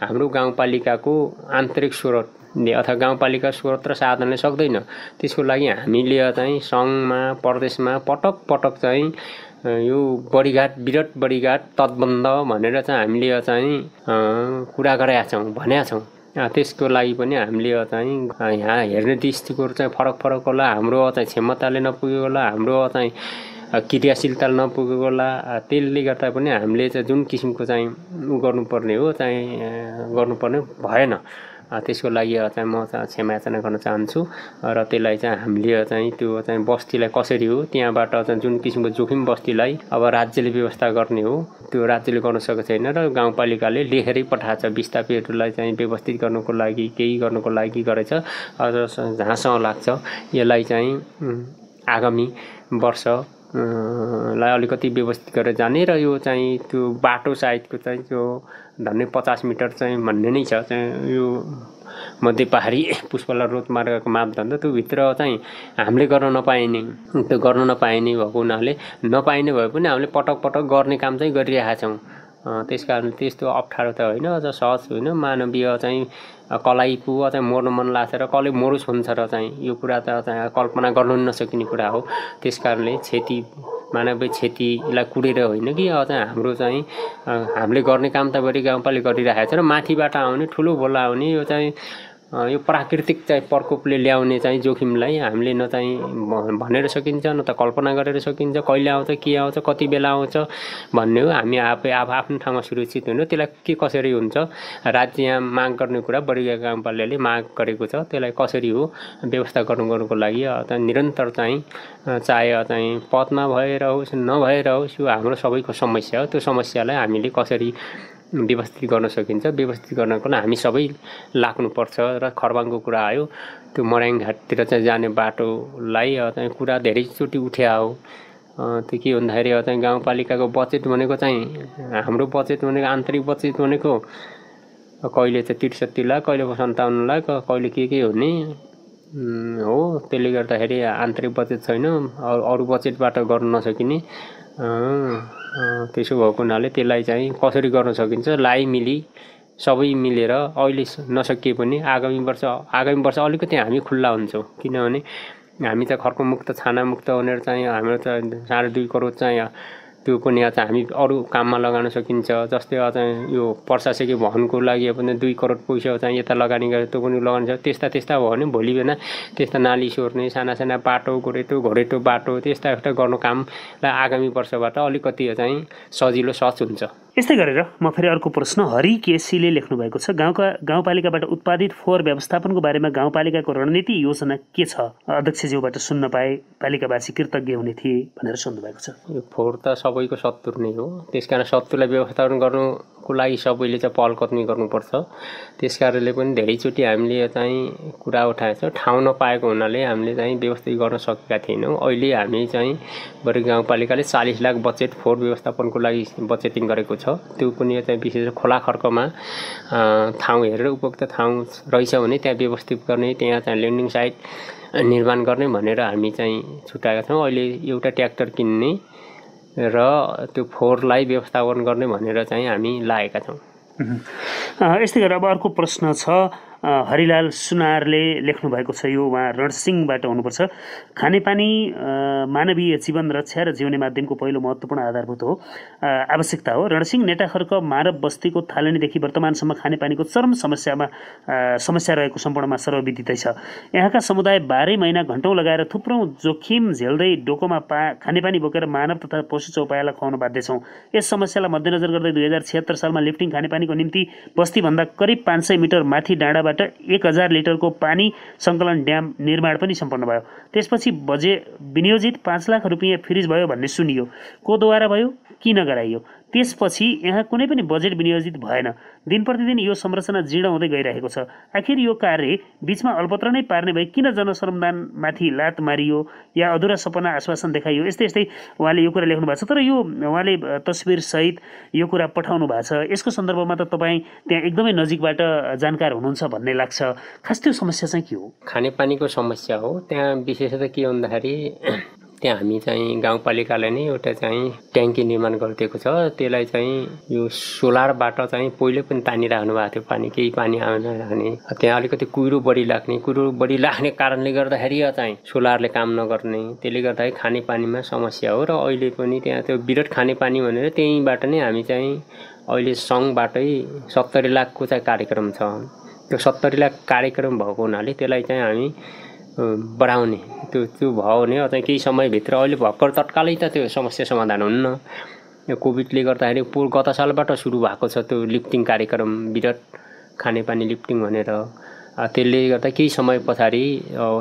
हाम्रो गाउँपालिकाको आन्तरिक स्रोत अथवा गाउँपालिका स्रोत र साधनले सक्दैन। त्यसको लागि हामीले चाहिँ सङ्घमा प्रदेशमा पटक पटक चाहिँ यो बडीघाट विराट बडीघाट तटबन्ध भनेर चाहिँ हामीले चाहिँ कुरा गरेका छौँ भनेका छौँ। त्यसको लागि पनि हामीले चाहिँ यहाँ हेर्ने दृष्टिकोण चाहिँ फरक फरक होला। हाम्रो चाहिँ क्षमताले नपुगेको होला, हाम्रो चाहिँ क्रियाशीलता नपुगेको होला। त्यसले गर्दा पनि हामीले चाहिँ जुन किसिमको चाहिँ गर्नुपर्ने हो चाहिँ गर्नुपर्ने भएन। त्यसको लागि चाहिँ म चाहिँ क्षमायाचना गर्न चाहन्छु। र त्यसलाई चाहिँ हामीले चाहिँ त्यो चाहिँ बस्तीलाई कसरी हो त्यहाँबाट चाहिँ जुन किसिमको जोखिम बस्तीलाई अब राज्यले व्यवस्था गर्ने हो त्यो राज्यले गर्न सकेको छैन र गाउँपालिकाले लेखेरै पठाएको छ। विस्थापितहरूलाई चाहिँ व्यवस्थित गर्नको लागि केही गर्नको लागि गरेछ। अझ जहाँसम्म लाग्छ यसलाई चाहिँ आगामी वर्ष लाई अलिकति व्यवस्थित गरेर जाने र यो चाहिँ त्यो बाटो साइडको चाहिँ त्यो धन्ने 50 मिटर चाहिँ भन्ने नै छ। चाहिँ यो मध्यपहाडी पुष्पलाल लोकमार्गको मापदण्ड त्यो भित्र चाहिँ हामीले गर्न नपाइने त्यो गर्न नपाइने भएको हुनाले नपाइने भए पनि हामीले पटक पटक गर्ने काम चाहिँ गरिरहेका छौँ। त्यस कारण त्यस्तो अप्ठ्यारो त होइन, अझ सहज होइन। मानवीय चाहिँ कलाइको चाहिँ मर्न मन लाग्छ र कसले मरोस् भन्छ र चाहिँ यो कुरा त चाहिँ कल्पना गर्नु नसकिने कुरा हो। त्यस कारणले क्षति मानवीय क्षतिलाई कुरेर होइन कि चाहिँ हाम्रो चाहिँ हामीले गर्ने काम त गरी गाउँपालिका गरिरहेको छ र माथिबाट आउने ठुलो भोला आउने यो चाहिँ यो प्राकृतिक चाहिँ प्रकोपले ल्याउने चाहिँ जोखिमलाई हामीले न चाहिँ भनेर सकिन्छ न त कल्पना गरेर सकिन्छ। कहिले आउँछ के आउँछ कति बेला आउँछ भन्ने हो। हामी आफै आफ्नो ठाउँमा सुरक्षित हुनु त्यसलाई के कसरी हुन्छ राज्य यहाँ माग गर्ने कुरा बढी गाउँपालिकाले माग गरेको छ। त्यसलाई कसरी हो व्यवस्था गर्नुको लागि निरन्तर चाहिँ चाहे चाहिँ पदमा भएर होस् नभएर होस् यो हाम्रो सबैको समस्या हो। त्यो समस्यालाई हामीले कसरी व्यवस्थित गर्न सकिन्छ व्यवस्थित गर्नको लागि हामी सबै लाग्नुपर्छ। र खरबाङको कुरा आयो त्यो मर्याङघाटतिर चाहिँ जाने बाटोलाई चाहिँ कुरा धेरैचोटि उठ्या हो। त्यो के भन्दाखेरि चाहिँ गाउँपालिकाको बजेट भनेको चाहिँ हाम्रो बजेट भनेको आन्तरिक बजेट भनेको कहिले चाहिँ 63 लाख कहिले 57 लाख कहिले के हुने हो। त्यसले गर्दाखेरि आन्तरिक बजेट छैन, अरू बजेटबाट गर्न नसकिने। त्यसो भएको हुनाले त्यसलाई चाहिँ कसरी गर्न सकिन्छ लाई मिली सबै मिलेर अहिले नसकिए पनि आगामी वर्ष अलिकति हामी खुल्ला हुन्छौँ, किनभने हामी त खर्को मुक्त छाना मुक्त भनेर चाहिँ हाम्रो त 2.5 करोड चाहिँ त्यो पनि चाहिँ हामी अरू काममा लगाउन सकिन्छ। जस्तै चाहिँ यो प्रशासकीय भवनको लागि पनि 2 करोड पैसा चाहिँ यता लगानी गरेर त्यो पनि लगाउन सक्छ। त्यस्ता भयो भने भोलि बेला त्यस्ता नाली सोर्ने साना बाटो घोरेटो बाटो त्यस्ता गर्नु कामलाई आगामी वर्षबाट अलिकति चाहिँ सजिलो सहज हुन्छ। यस्तै गरेर म फेरि अर्को प्रश्न हरि केसीले लेख्नु भएको छ। गाउँपालिकाबाट उत्पादित फोहोर व्यवस्थापनको बारेमा गाउँपालिकाको रणनीति योजना के छ? अध्यक्षज्यूबाट सुन्न पाए पालिकावासी कृतज्ञ हुने थिए भनेर सोध्नु भएको छ। यो फोहोर त सबैको शत्रु नै हो, त्यसकारण शत्रुलाई व्यवस्थापन गर्नुको लागि सबैले चाहिँ पहल कदमी गर्नुपर्छ। त्यसकारणले पनि धेरैचोटि हामीले चाहिँ कुरा उठाएको छ, ठाउँ नपाएको हुनाले हामीले चाहिँ व्यवस्थित गर्न सकेका थिएनौँ। अहिले हामी चाहिँ बरु गाउँपालिकाले 40 लाख बजेट फोहोर व्यवस्थापनको लागि बजेटिङ गरेको छ। त्यो पनि चाहिँ विशेष खोला खर्कमा ठाउँ हेरेर उपयुक्त ठाउँ रहेछ भने त्यहाँ व्यवस्थित गर्ने, त्यहाँ चाहिँ ल्यान्डिङ साइट निर्माण गर्ने भनेर हामी चाहिँ छुट्याएका छौँ। अहिले एउटा ट्र्याक्टर किन्ने र त्यो फोहोरलाई व्यवस्थापन गर्ने भनेर चाहिँ हामी लागेका छौँ। यस्तै गरेर अब अर्को प्रश्न छ। हरिलाल सुनारले लेख्नु भएको छ, यो उहाँ रणसिंहबाट हुनुपर्छ। खानेपानी मानवीय जीवन रक्षा र जिउने माध्यमको पहिलो महत्त्वपूर्ण आधारभूत हो, आवश्यकता हो। रणसिंह नेटाखर्क मानव बस्तीको थालनीदेखि वर्तमानसम्म खानेपानीको चरम समस्या रहेको सम्पूर्णमा सर्वविदितै छ। यहाँका समुदाय 12 महिना घन्टौँ लगाएर थुप्रो जोखिम झेल्दै डोकोमा खानेपानी बोकेर मानव तथा पशु चौपायालाई खुवाउन बाध्य छौँ। यस समस्यालाई मध्यनजर गर्दै 2076 सालमा लिफ्टिङ खानेपानीको निम्ति बस्तीभन्दा करिब 500 मिटर माथि डाँडाबाट 1000 लिटरको पानी सङ्कलन ड्याम निर्माण पनि सम्पन्न भयो। त्यसपछि विनियोजित 5 लाख रुपियाँ फ्रिज भयो भन्ने सुनियो। कोद्वारा भयो किन गराइयो? त्यसपछि यहाँ कुनै पनि बजेट विनियोजित भएन। दिन प्रतिदिन यो संरचना जीर्ण हुँदै गइरहेको छ। आखिर यो कार्य बीचमा अल्पत्र नै पार्ने भए किन जनसरमदानमाथि लात मारियो या अधुरा सपना आश्वासन देखाइयो? यस्तै उहाँले यो कुरा लेख्नु भएको छ। तर यो उहाँले तस्बिरसहित यो कुरा पठाउनु भएको छ। यसको सन्दर्भमा त तपाईँ त्यहाँ एकदमै नजिकबाट जानकार हुनुहुन्छ भन्ने लाग्छ। खास त्यो समस्या चाहिँ के हो? खानेपानीको समस्या हो। त्यहाँ विशेषतः के भन्दाखेरि त्यहाँ हामी चाहिँ गाउँपालिकाले नै एउटा चाहिँ ट्याङ्की निर्माण गरिदिएको छ। त्यसलाई चाहिँ यो सोलरबाट चाहिँ पहिले पनि तानिराख्नु भएको थियो पानी, केही पानी आउन राख्ने। त्यहाँ अलिकति कुहिरो बढी लाग्ने कारणले गर्दाखेरि चाहिँ सोलरले काम नगर्ने, त्यसले गर्दाखेरि खानेपानीमा समस्या हो। र अहिले पनि त्यहाँ त्यो विराट खानेपानी भनेर त्यहीँबाट नै हामी चाहिँ अहिले सङ्घबाटै 70 लाखको चाहिँ कार्यक्रम छ। त्यो 70 लाख कार्यक्रम भएको हुनाले त्यसलाई चाहिँ हामी बढाउने त्यो भयो भने चाहिँ केही समयभित्र अहिले भर्खर तत्कालै त त्यो समस्या समाधान हुन्न। यो कोभिडले गर्दाखेरि गत सालबाट सुरु भएको छ त्यो लिफ्टिङ कार्यक्रम, विराट खानेपानी लिफ्टिङ भनेर। त्यसले गर्दा केही समय पछाडि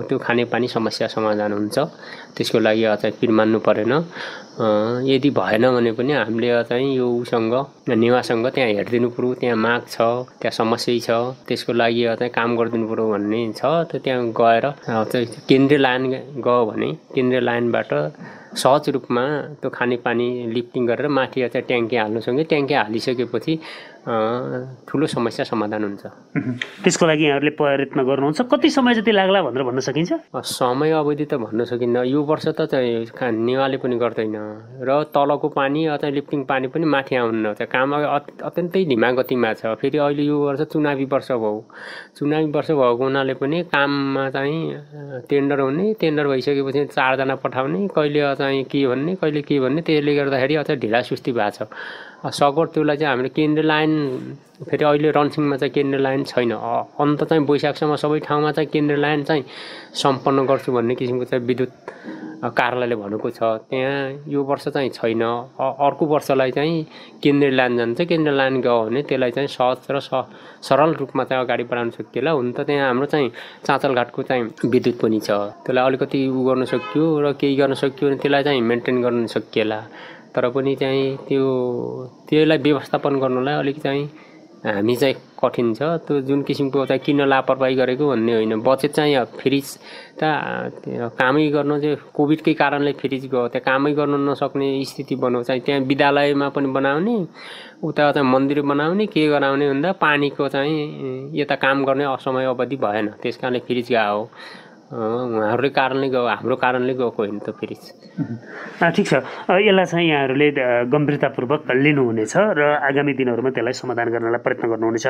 त्यो खानेपानी समस्या समाधान हुन्छ। त्यसको लागि चाहिँ पिर मान्नु परेन। यदि भएन भने पनि हामीले चाहिँ यो उसँग नेवासँग त्यहाँ हेरिदिनु पर्यो, त्यहाँ माग छ, त्यहाँ समस्या छ, त्यसको लागि चाहिँ काम गरिदिनु पर्यो भन्ने छ। त्यहाँ गएर केन्द्रीय लाइन गयो भने केन्द्रीय लाइनबाट सहज रूपमा त्यो खानेपानी लिफ्टिङ गरेर माथि चाहिँ ट्याङ्की हाल्नुसँगै ट्याङ्की हालिसकेपछि ठुलो समस्या समाधान हुन्छ। त्यसको लागि यहाँहरूले प्रयत्न गर्नुहुन्छ। कति समय जति लाग्ला भनेर भन्न सकिन्छ? समय अवधि त भन्न सकिन्न। यो वर्ष त चाहिँ नेवाले पनि गर्दैन र तलको पानी अथवा लिफ्टिङ पानी पनि माथि आउन्न। त्यो काम अत्यन्तै धिमा गतिमा छ। फेरि अहिले यो वर्ष चुनावी वर्ष भएको हुनाले पनि काममा चाहिँ टेन्डर हुने, टेन्डर भइसकेपछि 4 जना पठाउने, कहिले चाहिँ के भन्ने कहिले के भन्ने, त्यसले गर्दाखेरि अझ ढिला सुस्ती भएको छ। सगोर त्यसलाई चाहिँ हामीले केन्द्रीय लाइन फेरि अहिले रणसिंहमा चाहिँ केन्द्रीय लाइन छैन। अन्त चाहिँ वैशाखसम्म सबै ठाउँमा चाहिँ केन्द्रीय लाइन चाहिँ सम्पन्न गर्छु भन्ने किसिमको चाहिँ विद्युत कार्यालयले भनेको छ। त्यहाँ यो वर्ष चाहिँ छैन। अर्को वर्षलाई चाहिँ केन्द्रीय लाइन जान्छ। केन्द्रीय लाइन गयो भने त्यसलाई चाहिँ सहज र सरल रूपमा चाहिँ अगाडि बढाउन सकिएला। हुन त त्यहाँ हाम्रो चाहिँ चाँचलघाटको चाहिँ विद्युत पनि छ। त्यसलाई अलिकति गर्न सकियो र केही गर्न सकियो भने त्यसलाई चाहिँ मेन्टेन गर्न सकिएला। तर पनि चाहिँ त्यसलाई व्यवस्थापन गर्नलाई अलिक चाहिँ हामी चाहिँ कठिन छ। त्यो जुन किसिमको चाहिँ किन लापरवाही गरेको भन्ने होइन। बजेट चाहिँ फ्रिज त कामै गर्न चाहिँ कोभिडकै कारणले फ्रिज गयो। त्यहाँ कामै गर्न नसक्ने स्थिति बनाउँछ। त्यहाँ विद्यालयमा पनि बनाउने, उता चाहिँ मन्दिर बनाउने, के गराउने भन्दा पानीको चाहिँ यता काम गर्ने असमय अवधि भएन। त्यस कारणले फ्रिज गएको हो। उहाँहरूले कारणले गयो, हाम्रो कारणले गएको होइन त फेरि। ठिक छ, यसलाई चाहिँ यहाँहरूले गम्भीरतापूर्वक लिनुहुनेछ र आगामी दिनहरूमा त्यसलाई समाधान गर्नलाई प्रयत्न गर्नुहुनेछ।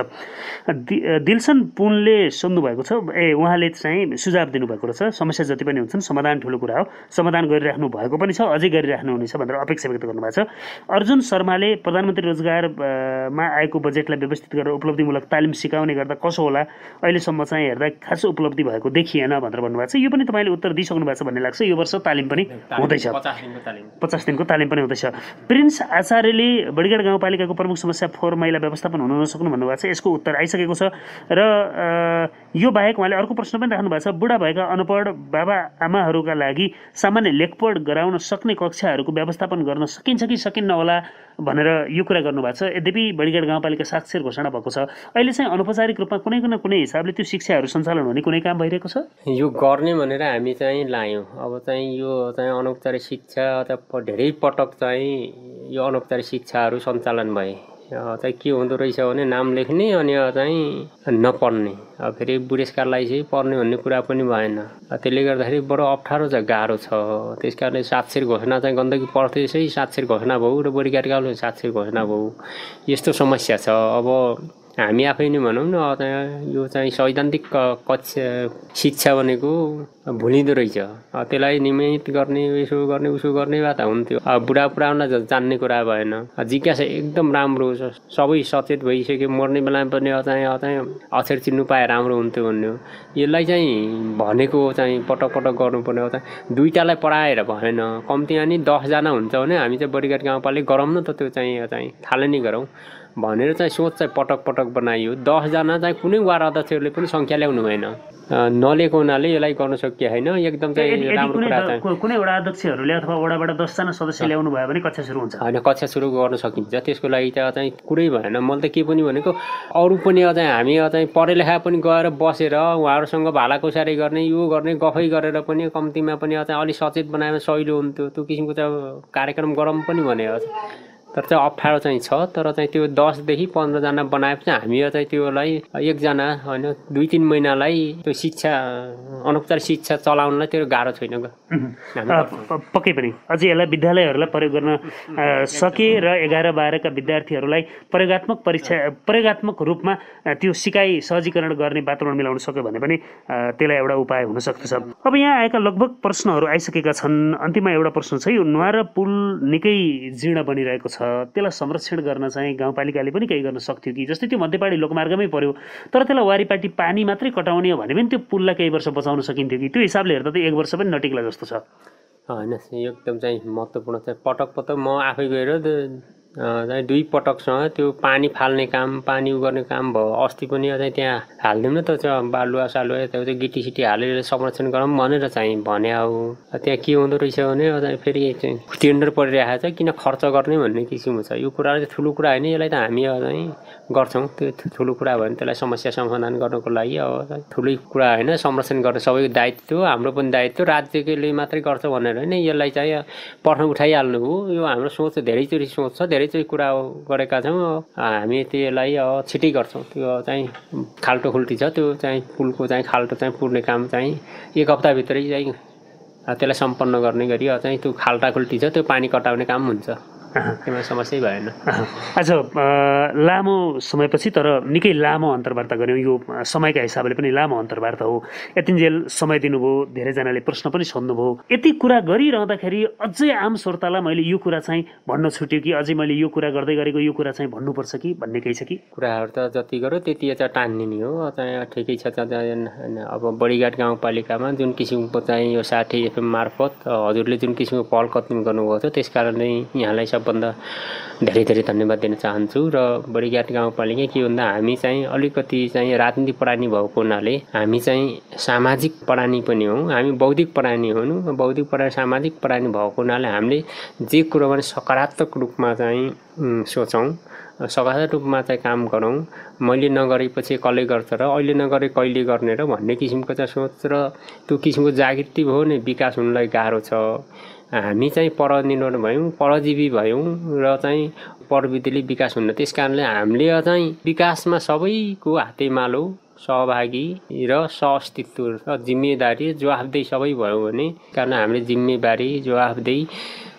दिलसन पुनले सोध्नु भएको छ, उहाँले चाहिँ सुझाव दिनुभएको रहेछ, समस्या जति पनि हुन्छन् समाधान ठुलो कुरा हो, समाधान गरिराख्नु भएको पनि छ, अझै गरिराख्नुहुनेछ भनेर अपेक्षा व्यक्त गर्नुभएको छ। अर्जुन शर्माले प्रधानमन्त्री रोजगारमा आएको बजेटलाई व्यवस्थित गरेर उपलब्धिमूलक तालिम सिकाउने गर्दा कसो होला, अहिलेसम्म चाहिँ हेर्दा खास उपलब्धि भएको देखिएन भनेर भन्नुभएको छ। यो पनि तपाईँले उत्तर दिइसक्नु भएको छ भन्ने लाग्छ। यो वर्ष तालिम पनि हुँदैछ, 50 दिनको तालिम पनि हुँदैछ। प्रिन्स आचार्यले बडिगाड गाउँपालिकाको प्रमुख समस्या फोहोर मैला व्यवस्थापन हुन नसक्नु भन्नुभएको छ। यसको उत्तर आइसकेको छ र यो बाहेक उहाँले अर्को प्रश्न पनि राख्नु भएको छ, बुढा भएका अनपढ बाबा आमाहरूका लागि सामान्य लेखपढ गराउन सक्ने कक्षाहरूको व्यवस्थापन गर्न सकिन्छ कि सकिन्न होला भनेर यो कुरा गर्नुभएको छ। यद्यपि बडिगाड गाउँपालिका साक्षर घोषणा भएको छ, अहिले चाहिँ अनौपचारिक रूपमा कुनै न कुनै हिसाबले त्यो शिक्षाहरू सञ्चालन हुने कुनै काम भइरहेको छ? यो गर्ने भनेर हामी चाहिँ लायौँ। अब चाहिँ यो चाहिँ अनौपचारिक शिक्षा धेरै पटक चाहिँ यो अनौपचारिक शिक्षाहरू सञ्चालन भए। चाहिँ के हुँदो रहेछ भने नाम लेख्ने अनि चाहिँ नपढ्ने, फेरि बुढेसकाललाई चाहिँ पढ्ने भन्ने कुरा पनि भएन। त्यसले गर्दाखेरि बडो अप्ठ्यारो छ, गाह्रो छ। त्यस कारणले साक्षर घोषणा चाहिँ गण्डकी पर्थेसै साक्षर घोषणा भयो र बडिगाड गाउँले साक्षर घोषणा भयो। यस्तो समस्या छ। अब हामी आफै नै भनौँ न, यो चाहिँ सैद्धान्तिक कक्षा शिक्षा भनेको भुलिँदो रहेछ। त्यसलाई नियमित गर्ने, यसो गर्ने उसो गर्ने भए त हुन्थ्यो। बुढापुराउनलाई जान्ने कुरा भएन। जिज्ञासा एकदम राम्रो छ, सबै सचेत भइसक्यो, मर्ने बेलामा पनि चाहिँ अक्षर चिन्नु पाए राम्रो हुन्थ्यो भन्ने हो। यसलाई चाहिँ भनेको चाहिँ पटक पटक गर्नुपर्ने हो। चाहिँ दुईटालाई पढाएर भएन, कम्ती अनि 10 जना हुन्छ भने हामी चाहिँ बडिगाड गाउँपालिका गरौँ न त, त्यो चाहिँ थालनी गरौँ भनेर चाहिँ सोच चाहिँ पटक पटक बनाइयो। 10 जना चाहिँ कुनै वार्ड अध्यक्षहरूले पनि सङ्ख्या ल्याउनु भएन, नलिएको हुनाले यसलाई गर्न सकिए होइन। एकदम चाहिँ राम्रो कुरा चाहिँ कुनै वडा अध्यक्षहरूले अथवा वडाबाट 10 जना सदस्य ल्याउनु भयो भने कक्षा सुरु हुन्छ होइन, कक्षा सुरु गर्न सकिन्छ। त्यसको लागि चाहिँ कुरै भएन। मैले त के पनि भनेको, अरू पनि चाहिँ हामी चाहिँ पढे लेखा पनि गएर बसेर उहाँहरूसँग भालाकुसारी गर्ने, यो गर्ने, गफै गरेर पनि कम्तीमा पनि चाहिँ अलिक सचेत बनाएमा सहिलो हुन्थ्यो। त्यो किसिमको चाहिँ कार्यक्रम गरौँ पनि भने तर चाहिँ अप्ठ्यारो चाहिँ छ। तर चाहिँ त्यो 10 देखि 15 जना बनाएपछि हामी चाहिँ त्योलाई 1 जना होइन 2-3 महिनालाई त्यो शिक्षा अनौपचारिक शिक्षा चलाउनलाई त्यो गाह्रो छैन। पक्कै पनि अझै यसलाई विद्यालयहरूलाई प्रयोग गर्न सके र 11-12 का विद्यार्थीहरूलाई प्रयोगात्मक रूपमा त्यो सिकाइ सहजीकरण गर्ने वातावरण मिलाउन सक्यो भने पनि त्यसलाई एउटा उपाय हुन सक्दछ। अब यहाँ आएका लगभग प्रश्नहरू आइसकेका छन्। अन्तिममा एउटा प्रश्न छ, यो नुहारा पुल निकै जीर्ण बनिरहेको छ, त्यसलाई संरक्षण गर्न चाहिँ गाउँपालिकाले पनि केही गर्न सक्थ्यो कि? जस्तै त्यो मध्यपाडी लोकमार्गमै पर्यो, तर त्यसलाई वारिपाटी पानी मात्रै कटाउने हो भने पनि त्यो पुललाई केही वर्ष बचाउन सकिन्थ्यो कि? त्यो हिसाबले हेर्दा त 1 वर्ष पनि नटिक्ला जस्तो छ। होइन, एकदम चाहिँ महत्त्वपूर्ण चाहिँ पटक पटक म आफै गएर चाहिँ 2 पटकसँग त्यो पानी फाल्ने काम, पानी गर्ने काम भयो। अस्ति पनि चाहिँ त्यहाँ हालिदिउँ न त, बालुवा सालुवा त्यो चाहिँ गिटी सिटी हालेर संरक्षण गरौँ भनेर चाहिँ भने हो। त्यहाँ के हुँदो रहेछ भने फेरि चाहिँ टेन्डर परिरहेको छ, किन खर्च गर्ने भन्ने किसिमको छ। यो कुरा चाहिँ ठुलो कुरा होइन, यसलाई त हामी चाहिँ गर्छौँ। त्यो ठुलो कुरा भयो भने त्यसलाई समस्या समाधान गर्नको लागि अब ठुलै कुरा होइन, संरक्षण गर्ने सबैको दायित्व, हाम्रो पनि दायित्व, राज्यले मात्रै गर्छ भनेर होइन। यसलाई चाहिँ प्रश्न उठाइहाल्नु हो, यो हाम्रो सोच धेरैचोटि सोच छ, धेरैचोटि कुरा गरेका छौँ। हामी त्यसलाई छिटै गर्छौँ। त्यो चाहिँ खाल्टो खुल्टी छ, त्यो चाहिँ पुलको चाहिँ खाल्टो चाहिँ पुर्ने काम चाहिँ 1 हप्ताभित्रै चाहिँ त्यसलाई सम्पन्न गर्ने गरी चाहिँ त्यो खाल्टा खुल्टी छ, त्यो पानी कटाउने काम हुन्छ। त्यसमा समस्या भएन। आज लामो समयपछि तर निकै लामो अन्तर्वार्ता गऱ्यौँ। यो समयका हिसाबले पनि लामो अन्तर्वार्ता हो। यतिन्जेल समय दिनुभयो, धेरैजनाले प्रश्न पनि सोध्नुभयो। यति कुरा गरिरहँदाखेरि अझै आम श्रोतालाई मैले यो कुरा चाहिँ भन्न छुट्यो कि अझै मैले यो कुरा गर्दै गरेको यो कुरा चाहिँ भन्नुपर्छ कि भन्ने केही छ कि? कुराहरू त जति गर्यो त्यति चाहिँ टान्ने हो। चाहिँ ठिकै छ। अब बडिगाड गाउँपालिकामा जुन किसिमको चाहिँ यो 60 FM मार्फत हजुरले जुन किसिमको पहल कदम गर्नुभएको छ, त्यस कारणले यहाँलाई सबभन्दा धेरै धेरै धन्यवाद दिन चाहन्छु। र बडिगाड गाउँपालिका के भन्दा हामी चाहिँ अलिकति चाहिँ राजनीतिक प्राणी भएको हुनाले हामी चाहिँ सामाजिक प्राणी पनि हौँ, हामी बौद्धिक प्राणी हुनु, बौद्धिक प्राणी सामाजिक प्राणी भएको हुनाले हामीले जे कुरो पनि सकारात्मक रूपमा चाहिँ सोचौँ, सकारात्मक रूपमा चाहिँ काम गरौँ। मैले नगरेपछि कसले गर्छ र अहिले नगरे कहिले गर्ने र भन्ने किसिमको चाहिँ सोच र त्यो किसिमको जागृति भयो भने विकास हुनलाई गाह्रो छ। हामी चाहिँ परनिर्भर भयौँ, परजीवी भयौँ र चाहिँ प्रविधिले विकास हुन्न। त्यस कारणले हामीले चाहिँ विकासमा सबैको हातेमालो, सहभागी र सहअस्तित्व र जिम्मेदारी जवाफदेही सबै भयो भने कारण हामीले जिम्मेवारी जवाफदेही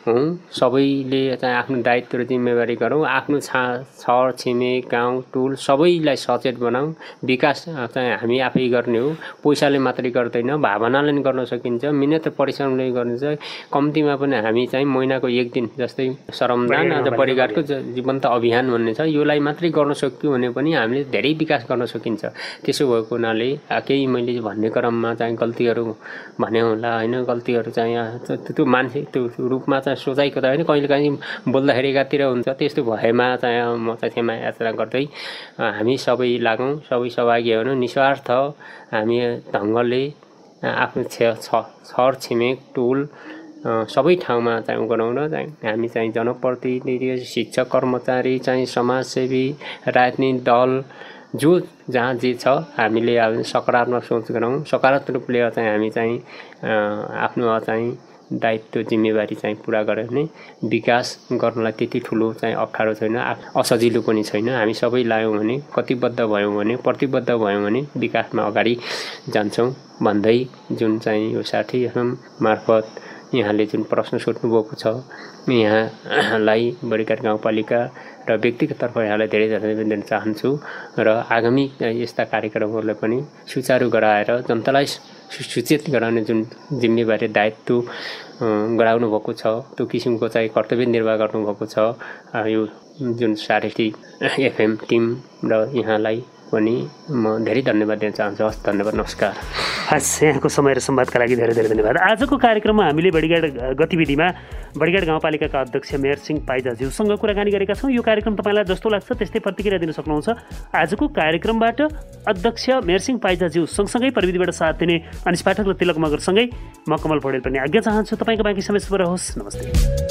हौँ सबैले चाहिँ आफ्नो दायित्व र जिम्मेवारी गरौँ आफ्नो छर छिमेक गाउँ टोल सबैलाई सचेत बनाऊ विकास चाहिँ हामी आफै गर्ने हो पैसाले मात्रै गर्दैन भावनाले पनि गर्न सकिन्छ मिहिनेत परिश्रमले गर्नुहुन्छ कम्तीमा पनि हामी चाहिँ महिनाको एक दिन जस्तै श्रमदान आज परिवारको जीवन्त अभियान भन्ने छ योलाई मात्रै गर्न सक्यो भने पनि हामीले धेरै विकास गर्न सकिन्छ त्यसो भएको हुनाले केही मैले भन्ने क्रममा चाहिँ गल्तीहरू भने होला होइन गल्तीहरू चाहिँ त्यो मान्छे त्यो रूपमा सोचाइको त होइन कहिलेकाहीँ बोल्दाखेरि एकातिर हुन्छ त्यस्तो भएमा चाहिँ म चाहिँ क्षमा याचना गर्दै हामी सबै लागौँ सबै सहभागी हुनु निस्वार्थ हामी ढङ्गले आफ्नो छर छिमेक टोल सबै ठाउँमा चाहिँ गराउन चाहिँ हामी चाहिँ जनप्रतिनिधि शिक्षक कर्मचारी चाहिँ समाजसेवी राजनीतिक दल जो जहाँ जे छ हामीले अब सकारात्मक सोच गरौँ सकारात्मक रूपले चाहिँ हामी चाहिँ आफ्नो चाहिँ दायित्व जिम्मेवारी चाहिँ पुरा गऱ्यो भने विकास गर्नलाई त्यति ठुलो चाहिँ अप्ठ्यारो छैन असजिलो पनि छैन हामी सबै लायौँ भने कटिबद्ध भयौँ भने प्रतिबद्ध भयौँ भने विकासमा अगाडि जान्छौँ भन्दै जुन चाहिँ यो साथी मार्फत यहाँले जुन प्रश्न सोध्नुभएको छ यहाँलाई बडिघाट गाउँपालिका र व्यक्तिगत तर्फ यहाँलाई धेरै धन्यवाद दिन चाहन्छु र आगामी यस्ता कार्यक्रमहरूलाई पनि सुचारू गराएर जनतालाई सूचित गराउने जुन जिम्मेवारी दायित्व गराउनु भएको छ त्यो किसिमको चाहिँ कर्तव्य निर्वाह गर्नुभएको छ यो जुन सारथी एफएम टिम र यहाँलाई पनि म धेरै धन्यवाद दिन चाहन्छु हस् धन्यवाद नमस्कार हस् यहाँको समय र संवादका लागि धेरै धेरै धन्यवाद आजको कार्यक्रममा हामीले बडिघाट गतिविधिमा बडिघाट गाउँपालिकाका अध्यक्ष मेयर सिंह पाइजाज्यूसँग कुराकानी गरेका छौँ यो कार्यक्रम तपाईँलाई जस्तो लाग्छ त्यस्तै प्रतिक्रिया दिन सक्नुहुन्छ आजको कार्यक्रमबाट अध्यक्ष मेयर सिंह पाइजाज्यू सँगसँगै प्रविधिबाट साथ दिने अनिश पाठक र तिलक मगरसँगै म कमल पौडेल पनि आज्ञा चाहन्छु तपाईँको बाँकी समय शुभ रहोस् नमस्ते